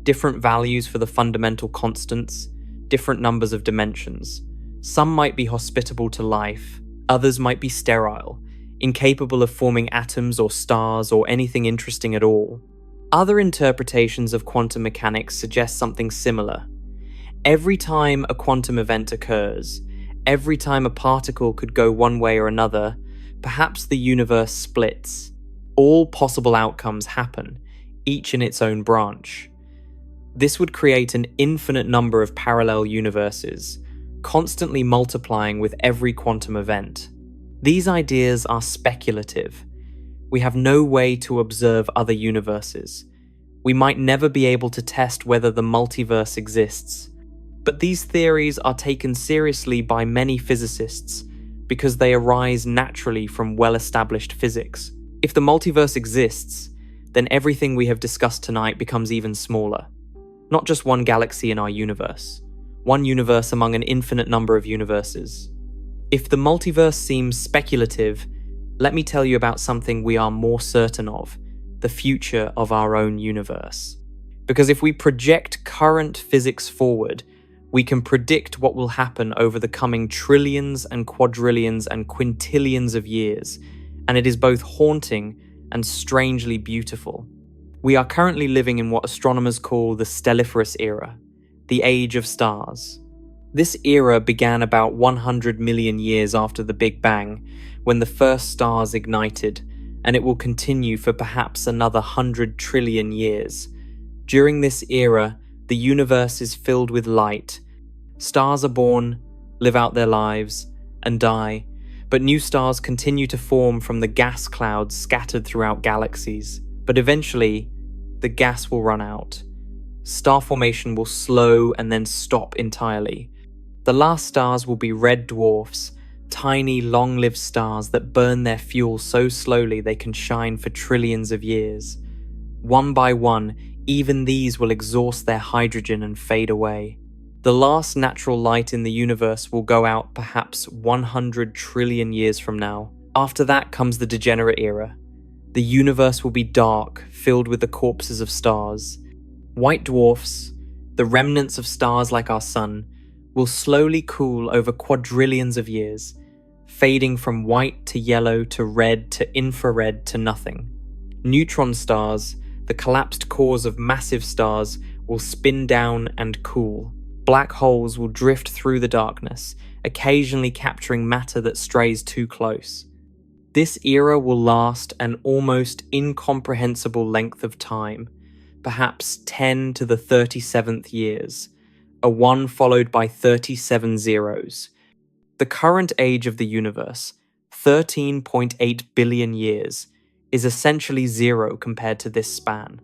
different values for the fundamental constants, different numbers of dimensions. Some might be hospitable to life, others might be sterile, incapable of forming atoms or stars or anything interesting at all. Other interpretations of quantum mechanics suggest something similar. Every time a quantum event occurs, every time a particle could go one way or another, perhaps the universe splits. All possible outcomes happen, each in its own branch. This would create an infinite number of parallel universes, constantly multiplying with every quantum event. These ideas are speculative. We have no way to observe other universes. We might never be able to test whether the multiverse exists. But these theories are taken seriously by many physicists because they arise naturally from well-established physics. If the multiverse exists, then everything we have discussed tonight becomes even smaller. Not just one galaxy in our universe, one universe among an infinite number of universes. If the multiverse seems speculative, let me tell you about something we are more certain of, the future of our own universe. Because if we project current physics forward, we can predict what will happen over the coming trillions and quadrillions and quintillions of years, and it is both haunting and strangely beautiful. We are currently living in what astronomers call the stelliferous era, the age of stars. This era began about 100 million years after the Big Bang, when the first stars ignited, and it will continue for perhaps another 100 trillion years. During this era, the universe is filled with light. Stars are born, live out their lives, and die, but new stars continue to form from the gas clouds scattered throughout galaxies. But eventually, the gas will run out. Star formation will slow and then stop entirely. The last stars will be red dwarfs, tiny, long-lived stars that burn their fuel so slowly they can shine for trillions of years. One by one, even these will exhaust their hydrogen and fade away. The last natural light in the universe will go out perhaps 100 trillion years from now. After that comes the degenerate era. The universe will be dark, filled with the corpses of stars. White dwarfs, the remnants of stars like our sun, will slowly cool over quadrillions of years, fading from white to yellow to red to infrared to nothing. Neutron stars, the collapsed cores of massive stars, will spin down and cool. Black holes will drift through the darkness, occasionally capturing matter that strays too close. This era will last an almost incomprehensible length of time, perhaps 10 to the 37th years, a 1 followed by 37 zeros. The current age of the universe, 13.8 billion years, is essentially zero compared to this span.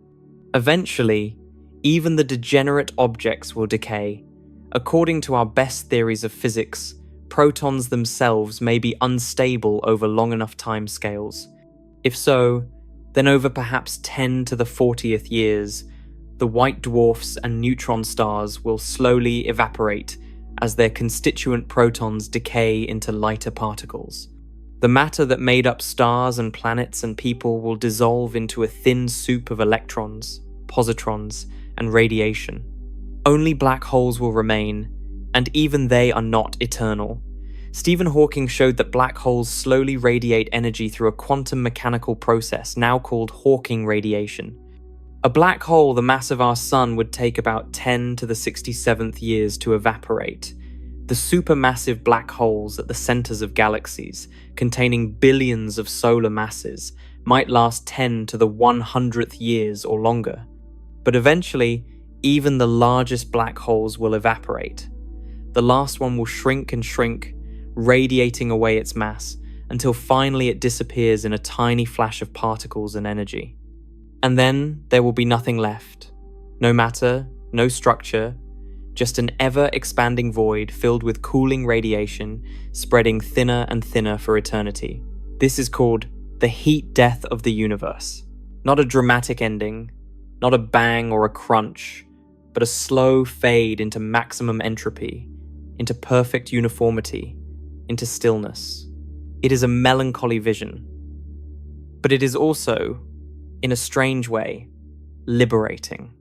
Eventually, even the degenerate objects will decay. According to our best theories of physics, protons themselves may be unstable over long enough timescales. If so, then over perhaps 10 to the 40th years, the white dwarfs and neutron stars will slowly evaporate as their constituent protons decay into lighter particles. The matter that made up stars and planets and people will dissolve into a thin soup of electrons, positrons, and radiation. Only black holes will remain, and even they are not eternal. Stephen Hawking showed that black holes slowly radiate energy through a quantum mechanical process now called Hawking radiation. A black hole the mass of our sun would take about 10 to the 67th years to evaporate. The supermassive black holes at the centers of galaxies, containing billions of solar masses, might last 10 to the 100th years or longer. But eventually, even the largest black holes will evaporate. The last one will shrink and shrink, radiating away its mass, until finally it disappears in a tiny flash of particles and energy. And then there will be nothing left. No matter, no structure, just an ever-expanding void filled with cooling radiation, spreading thinner and thinner for eternity. This is called the heat death of the universe. Not a dramatic ending, not a bang or a crunch, but a slow fade into maximum entropy, into perfect uniformity, into stillness. It is a melancholy vision. But it is also, in a strange way, liberating.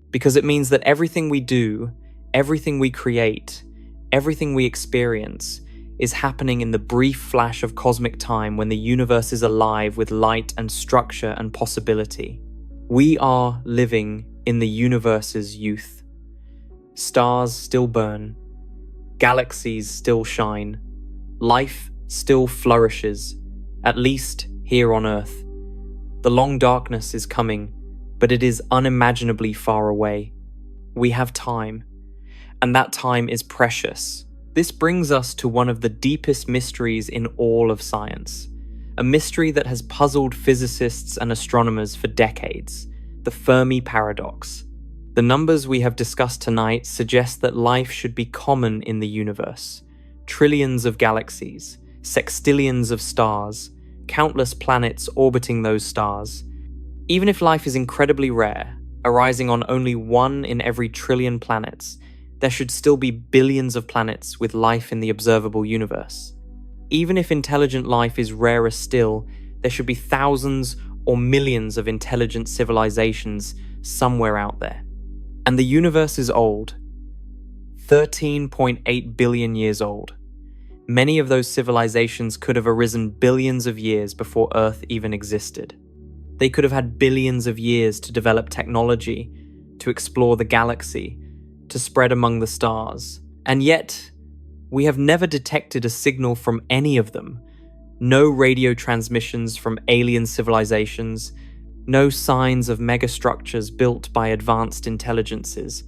Because it means that everything we do, everything we create, everything we experience is happening in the brief flash of cosmic time when the universe is alive with light and structure and possibility. We are living in the universe's youth. Stars still burn, galaxies still shine, life still flourishes, at least here on Earth. The long darkness is coming, but it is unimaginably far away. We have time, and that time is precious. This brings us to one of the deepest mysteries in all of science, a mystery that has puzzled physicists and astronomers for decades, the Fermi paradox. The numbers we have discussed tonight suggest that life should be common in the universe. Trillions of galaxies, sextillions of stars, countless planets orbiting those stars. Even if life is incredibly rare, arising on only 1 in every trillion planets, there should still be billions of planets with life in the observable universe. Even if intelligent life is rarer still, there should be thousands or millions of intelligent civilizations somewhere out there. And the universe is old, 13.8 billion years old. Many of those civilizations could have arisen billions of years before Earth even existed. They could have had billions of years to develop technology, to explore the galaxy, to spread among the stars. And yet, we have never detected a signal from any of them. No radio transmissions from alien civilizations, no signs of megastructures built by advanced intelligences,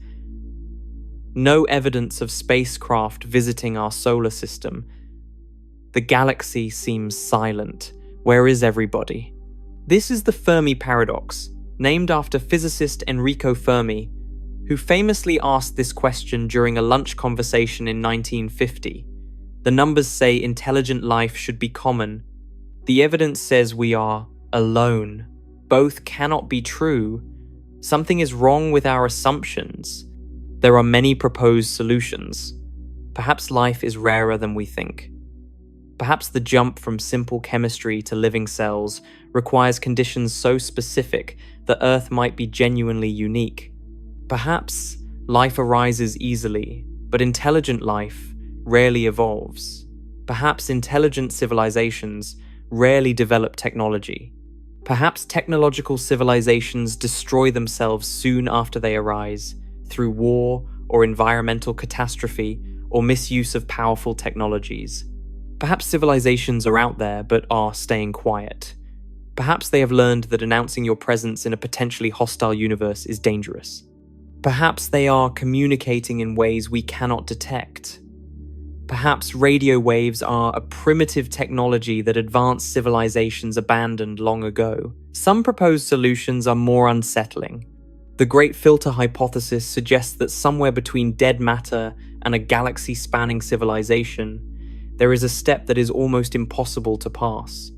no evidence of spacecraft visiting our solar system. The galaxy seems silent. Where is everybody? This is the Fermi paradox, named after physicist Enrico Fermi, who famously asked this question during a lunch conversation in 1950. The numbers say intelligent life should be common. The evidence says we are alone. Both cannot be true. Something is wrong with our assumptions. There are many proposed solutions. Perhaps life is rarer than we think. Perhaps the jump from simple chemistry to living cells requires conditions so specific that Earth might be genuinely unique. Perhaps life arises easily, but intelligent life rarely evolves. Perhaps intelligent civilizations rarely develop technology. Perhaps technological civilizations destroy themselves soon after they arise, through war or environmental catastrophe or misuse of powerful technologies. Perhaps civilizations are out there but are staying quiet. Perhaps they have learned that announcing your presence in a potentially hostile universe is dangerous. Perhaps they are communicating in ways we cannot detect. Perhaps radio waves are a primitive technology that advanced civilizations abandoned long ago. Some proposed solutions are more unsettling. The Great Filter hypothesis suggests that somewhere between dead matter and a galaxy-spanning civilization, there is a step that is almost impossible to pass.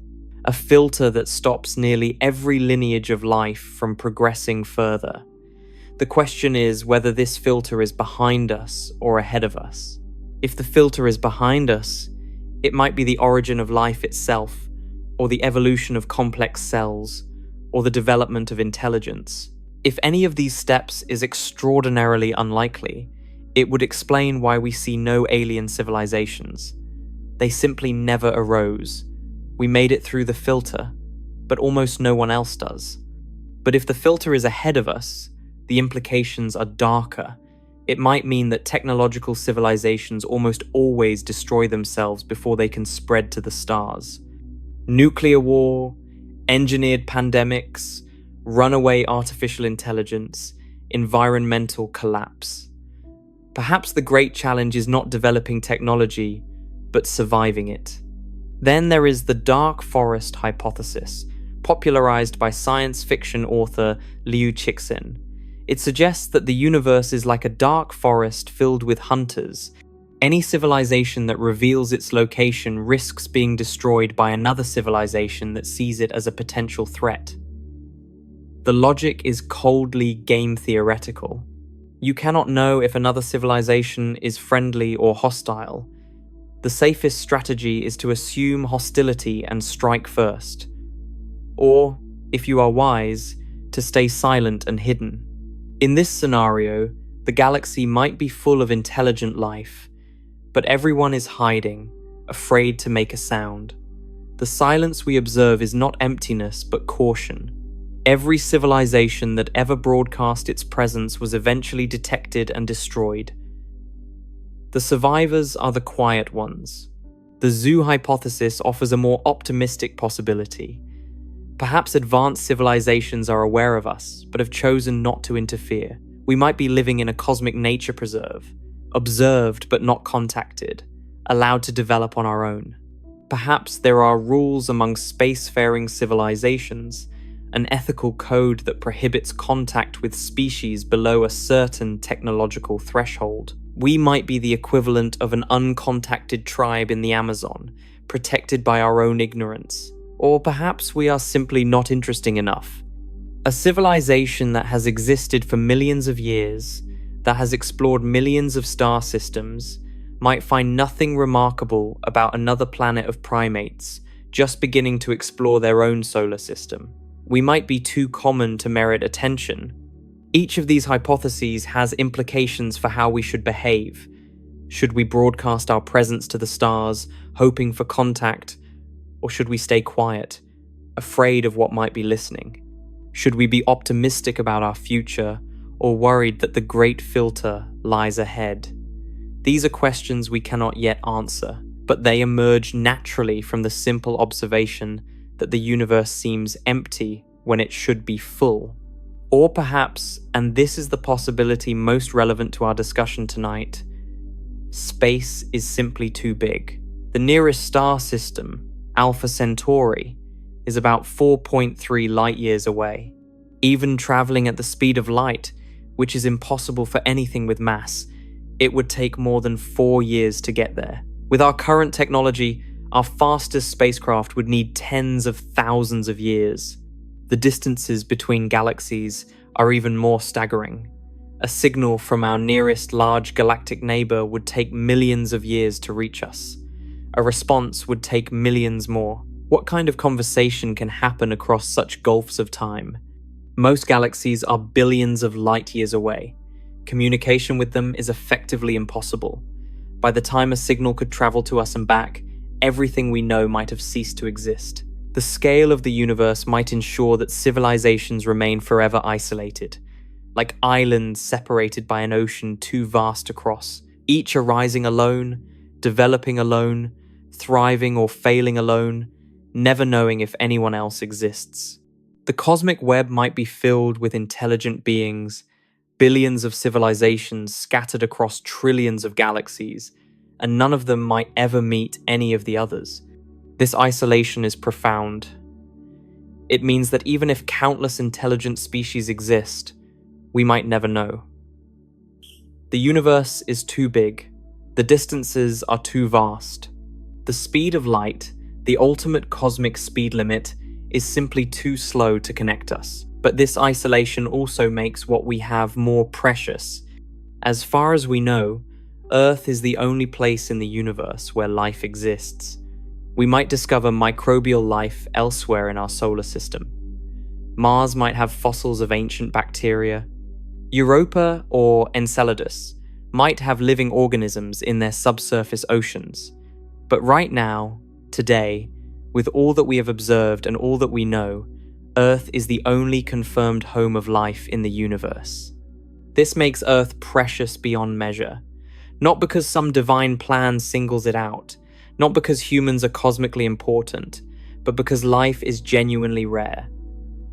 A filter that stops nearly every lineage of life from progressing further. The question is whether this filter is behind us or ahead of us. If the filter is behind us, it might be the origin of life itself, or the evolution of complex cells, or the development of intelligence. If any of these steps is extraordinarily unlikely, it would explain why we see no alien civilizations. They simply never arose. We made it through the filter, but almost no one else does. But if the filter is ahead of us, the implications are darker. It might mean that technological civilizations almost always destroy themselves before they can spread to the stars. Nuclear war, engineered pandemics, runaway artificial intelligence, environmental collapse. Perhaps the great challenge is not developing technology, but surviving it. Then there is the dark forest hypothesis, popularized by science fiction author Liu Cixin. It suggests that the universe is like a dark forest filled with hunters. Any civilization that reveals its location risks being destroyed by another civilization that sees it as a potential threat. The logic is coldly game theoretical. You cannot know if another civilization is friendly or hostile. The safest strategy is to assume hostility and strike first. Or, if you are wise, to stay silent and hidden. In this scenario, the galaxy might be full of intelligent life, but everyone is hiding, afraid to make a sound. The silence we observe is not emptiness, but caution. Every civilization that ever broadcast its presence was eventually detected and destroyed. The survivors are the quiet ones. The zoo hypothesis offers a more optimistic possibility. Perhaps advanced civilizations are aware of us, but have chosen not to interfere. We might be living in a cosmic nature preserve, observed but not contacted, allowed to develop on our own. Perhaps there are rules among spacefaring civilizations, an ethical code that prohibits contact with species below a certain technological threshold. We might be the equivalent of an uncontacted tribe in the Amazon, protected by our own ignorance. Or perhaps we are simply not interesting enough. A civilization that has existed for millions of years, that has explored millions of star systems, might find nothing remarkable about another planet of primates just beginning to explore their own solar system. We might be too common to merit attention. Each of these hypotheses has implications for how we should behave. Should we broadcast our presence to the stars, hoping for contact? Or should we stay quiet, afraid of what might be listening? Should we be optimistic about our future, or worried that the great filter lies ahead? These are questions we cannot yet answer, but they emerge naturally from the simple observation that the universe seems empty when it should be full. Or perhaps, and this is the possibility most relevant to our discussion tonight, space is simply too big. The nearest star system, Alpha Centauri, is about 4.3 light-years away. Even traveling at the speed of light, which is impossible for anything with mass, it would take more than 4 years to get there. With our current technology, our fastest spacecraft would need tens of thousands of years. The distances between galaxies are even more staggering. A signal from our nearest large galactic neighbor would take millions of years to reach us. A response would take millions more. What kind of conversation can happen across such gulfs of time? Most galaxies are billions of light-years away. Communication with them is effectively impossible. By the time a signal could travel to us and back, everything we know might have ceased to exist. The scale of the universe might ensure that civilizations remain forever isolated, like islands separated by an ocean too vast to cross, each arising alone, developing alone, thriving or failing alone, never knowing if anyone else exists. The cosmic web might be filled with intelligent beings, billions of civilizations scattered across trillions of galaxies, and none of them might ever meet any of the others. This isolation is profound. It means that even if countless intelligent species exist, we might never know. The universe is too big. The distances are too vast. The speed of light, the ultimate cosmic speed limit, is simply too slow to connect us. But this isolation also makes what we have more precious. As far as we know, Earth is the only place in the universe where life exists. We might discover microbial life elsewhere in our solar system. Mars might have fossils of ancient bacteria. Europa or Enceladus might have living organisms in their subsurface oceans. But right now, today, with all that we have observed and all that we know, Earth is the only confirmed home of life in the universe. This makes Earth precious beyond measure, not because some divine plan singles it out, not because humans are cosmically important, but because life is genuinely rare.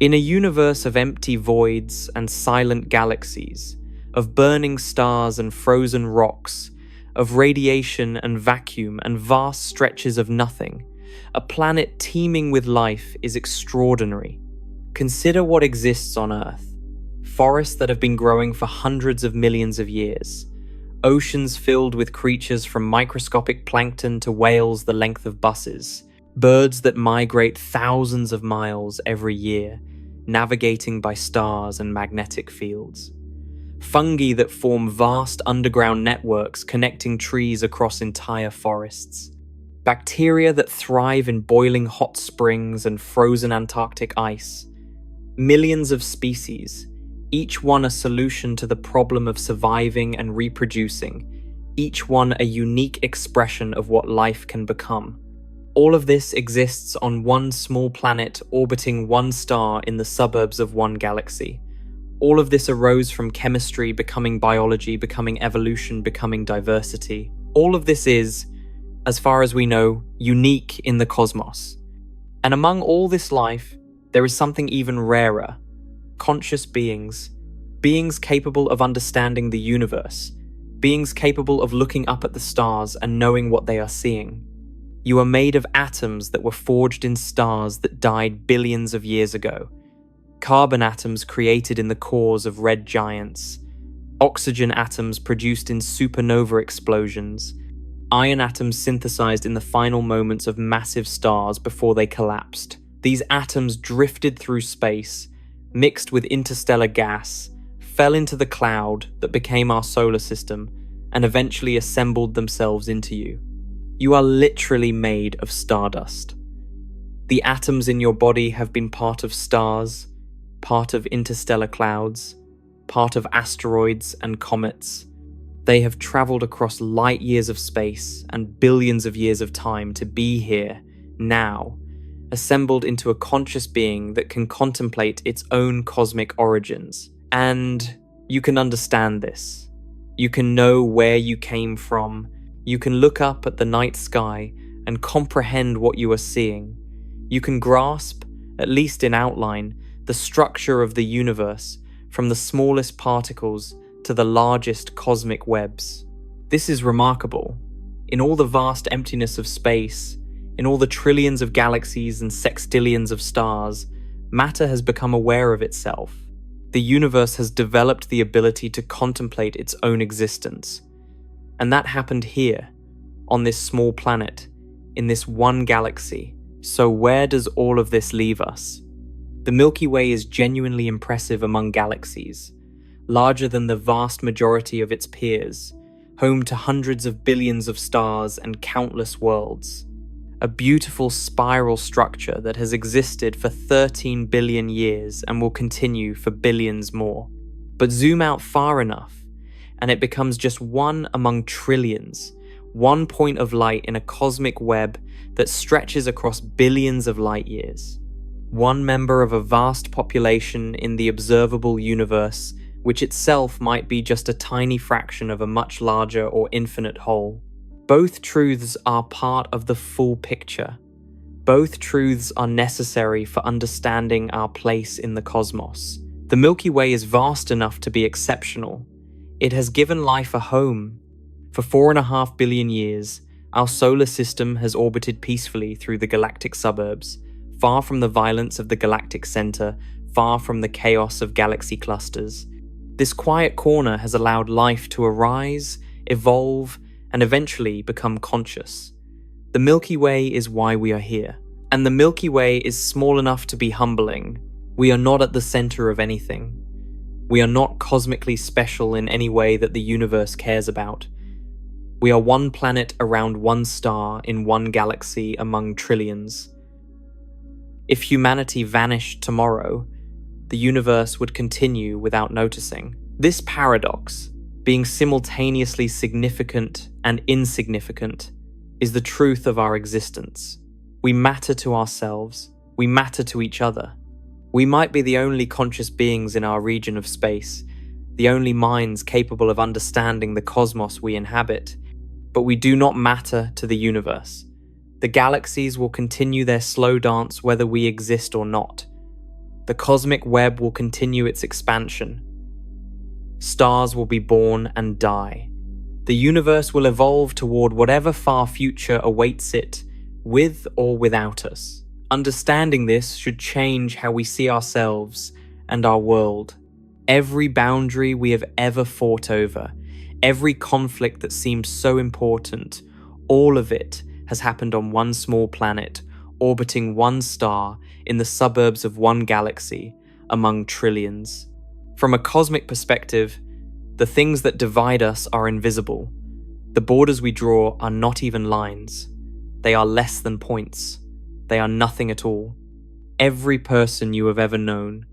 In a universe of empty voids and silent galaxies, of burning stars and frozen rocks, of radiation and vacuum and vast stretches of nothing, a planet teeming with life is extraordinary. Consider what exists on Earth. Forests that have been growing for hundreds of millions of years. Oceans filled with creatures from microscopic plankton to whales the length of buses. Birds that migrate thousands of miles every year, navigating by stars and magnetic fields. Fungi that form vast underground networks connecting trees across entire forests. Bacteria that thrive in boiling hot springs and frozen Antarctic ice. Millions of species, each one a solution to the problem of surviving and reproducing, each one a unique expression of what life can become. All of this exists on one small planet orbiting one star in the suburbs of one galaxy. All of this arose from chemistry becoming biology, becoming evolution, becoming diversity. All of this is, as far as we know, unique in the cosmos. And among all this life, there is something even rarer. Conscious beings. Beings capable of understanding the universe. Beings capable of looking up at the stars and knowing what they are seeing. You are made of atoms that were forged in stars that died billions of years ago. Carbon atoms created in the cores of red giants. Oxygen atoms produced in supernova explosions. Iron atoms synthesized in the final moments of massive stars before they collapsed. These atoms drifted through space, mixed with interstellar gas, fell into the cloud that became our solar system, and eventually assembled themselves into you. You are literally made of stardust. The atoms in your body have been part of stars, part of interstellar clouds, part of asteroids and comets. They have traveled across light years of space and billions of years of time to be here, now, assembled into a conscious being that can contemplate its own cosmic origins. And you can understand this. You can know where you came from. You can look up at the night sky and comprehend what you are seeing. You can grasp, at least in outline, the structure of the universe, from the smallest particles to the largest cosmic webs. This is remarkable. In all the vast emptiness of space, in all the trillions of galaxies and sextillions of stars, matter has become aware of itself. The universe has developed the ability to contemplate its own existence. And that happened here, on this small planet, in this one galaxy. So where does all of this leave us? The Milky Way is genuinely impressive among galaxies, larger than the vast majority of its peers, home to hundreds of billions of stars and countless worlds. A beautiful spiral structure that has existed for 13 billion years and will continue for billions more. But zoom out far enough, and it becomes just one among trillions, one point of light in a cosmic web that stretches across billions of light years. One member of a vast population in the observable universe, which itself might be just a tiny fraction of a much larger or infinite whole. Both truths are part of the full picture. Both truths are necessary for understanding our place in the cosmos. The Milky Way is vast enough to be exceptional. It has given life a home. For 4.5 billion years, our solar system has orbited peacefully through the galactic suburbs, far from the violence of the galactic center, far from the chaos of galaxy clusters. This quiet corner has allowed life to arise, evolve, and eventually become conscious. The Milky Way is why we are here. And the Milky Way is small enough to be humbling. We are not at the center of anything. We are not cosmically special in any way that the universe cares about. We are one planet around one star in one galaxy among trillions. If humanity vanished tomorrow, the universe would continue without noticing. This paradox, being simultaneously significant and insignificant, is the truth of our existence. We matter to ourselves. We matter to each other. We might be the only conscious beings in our region of space, the only minds capable of understanding the cosmos we inhabit, but we do not matter to the universe. The galaxies will continue their slow dance whether we exist or not. The cosmic web will continue its expansion. Stars will be born and die. The universe will evolve toward whatever far future awaits it, with or without us. Understanding this should change how we see ourselves and our world. Every boundary we have ever fought over, every conflict that seemed so important, all of it has happened on one small planet, orbiting one star in the suburbs of one galaxy, among trillions. From a cosmic perspective, the things that divide us are invisible. The borders we draw are not even lines. They are less than points. They are nothing at all. Every person you have ever known,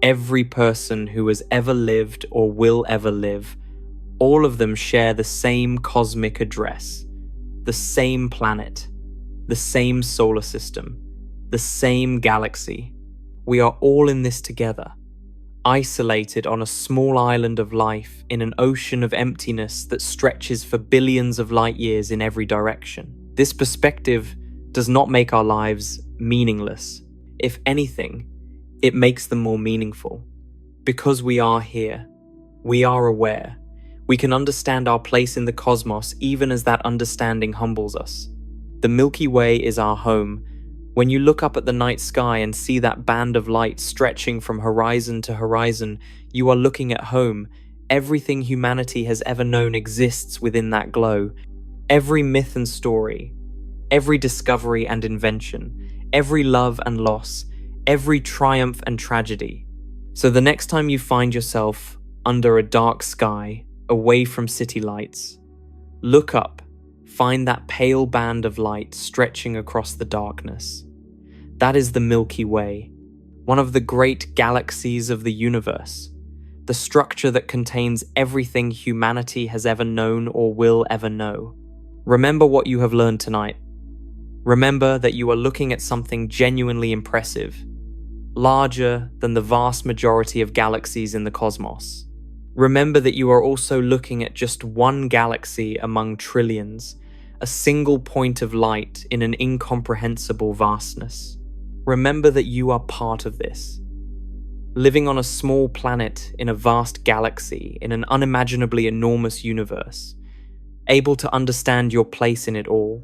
every person who has ever lived or will ever live, all of them share the same cosmic address, the same planet, the same solar system, the same galaxy. We are all in this together, isolated on a small island of life in an ocean of emptiness that stretches for billions of light years in every direction. This perspective does not make our lives meaningless. If anything, it makes them more meaningful. Because we are here, we are aware. We can understand our place in the cosmos even as that understanding humbles us. The Milky Way is our home. When you look up at the night sky and see that band of light stretching from horizon to horizon, you are looking at home. Everything humanity has ever known exists within that glow. Every myth and story, every discovery and invention, every love and loss, every triumph and tragedy. So the next time you find yourself under a dark sky, away from city lights, look up, find that pale band of light stretching across the darkness. That is the Milky Way, one of the great galaxies of the universe, the structure that contains everything humanity has ever known or will ever know. Remember what you have learned tonight. Remember that you are looking at something genuinely impressive, larger than the vast majority of galaxies in the cosmos. Remember that you are also looking at just one galaxy among trillions, a single point of light in an incomprehensible vastness. Remember that you are part of this. Living on a small planet in a vast galaxy, in an unimaginably enormous universe, able to understand your place in it all,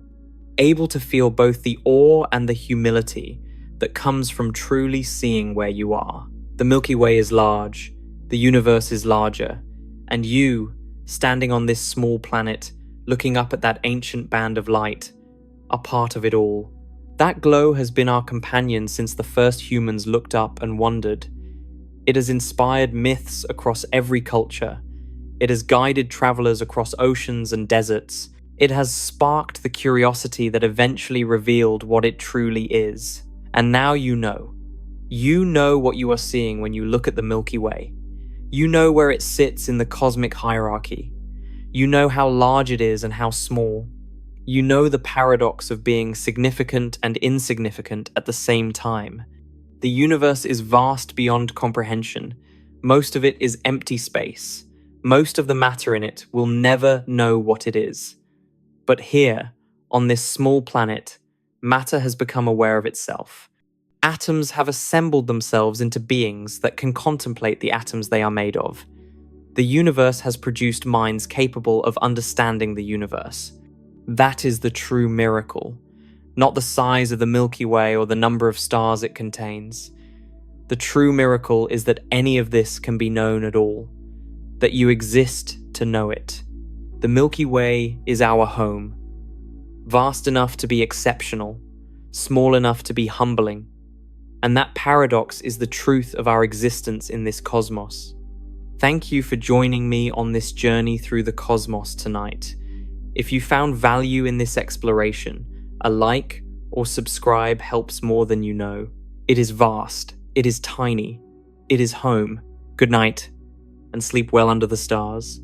able to feel both the awe and the humility that comes from truly seeing where you are. The Milky Way is large, the universe is larger, and you, standing on this small planet, looking up at that ancient band of light, are part of it all. That glow has been our companion since the first humans looked up and wondered. It has inspired myths across every culture. It has guided travelers across oceans and deserts. It has sparked the curiosity that eventually revealed what it truly is. And now you know. You know what you are seeing when you look at the Milky Way. You know where it sits in the cosmic hierarchy. You know how large it is and how small. You know the paradox of being significant and insignificant at the same time. The universe is vast beyond comprehension. Most of it is empty space. Most of the matter in it will never know what it is. But here, on this small planet, matter has become aware of itself. Atoms have assembled themselves into beings that can contemplate the atoms they are made of. The universe has produced minds capable of understanding the universe. That is the true miracle, not the size of the Milky Way or the number of stars it contains. The true miracle is that any of this can be known at all, that you exist to know it. The Milky Way is our home, vast enough to be exceptional, small enough to be humbling, and that paradox is the truth of our existence in this cosmos. Thank you for joining me on this journey through the cosmos tonight. If you found value in this exploration, a like or subscribe helps more than you know. It is vast, it is tiny, it is home. Good night, and sleep well under the stars.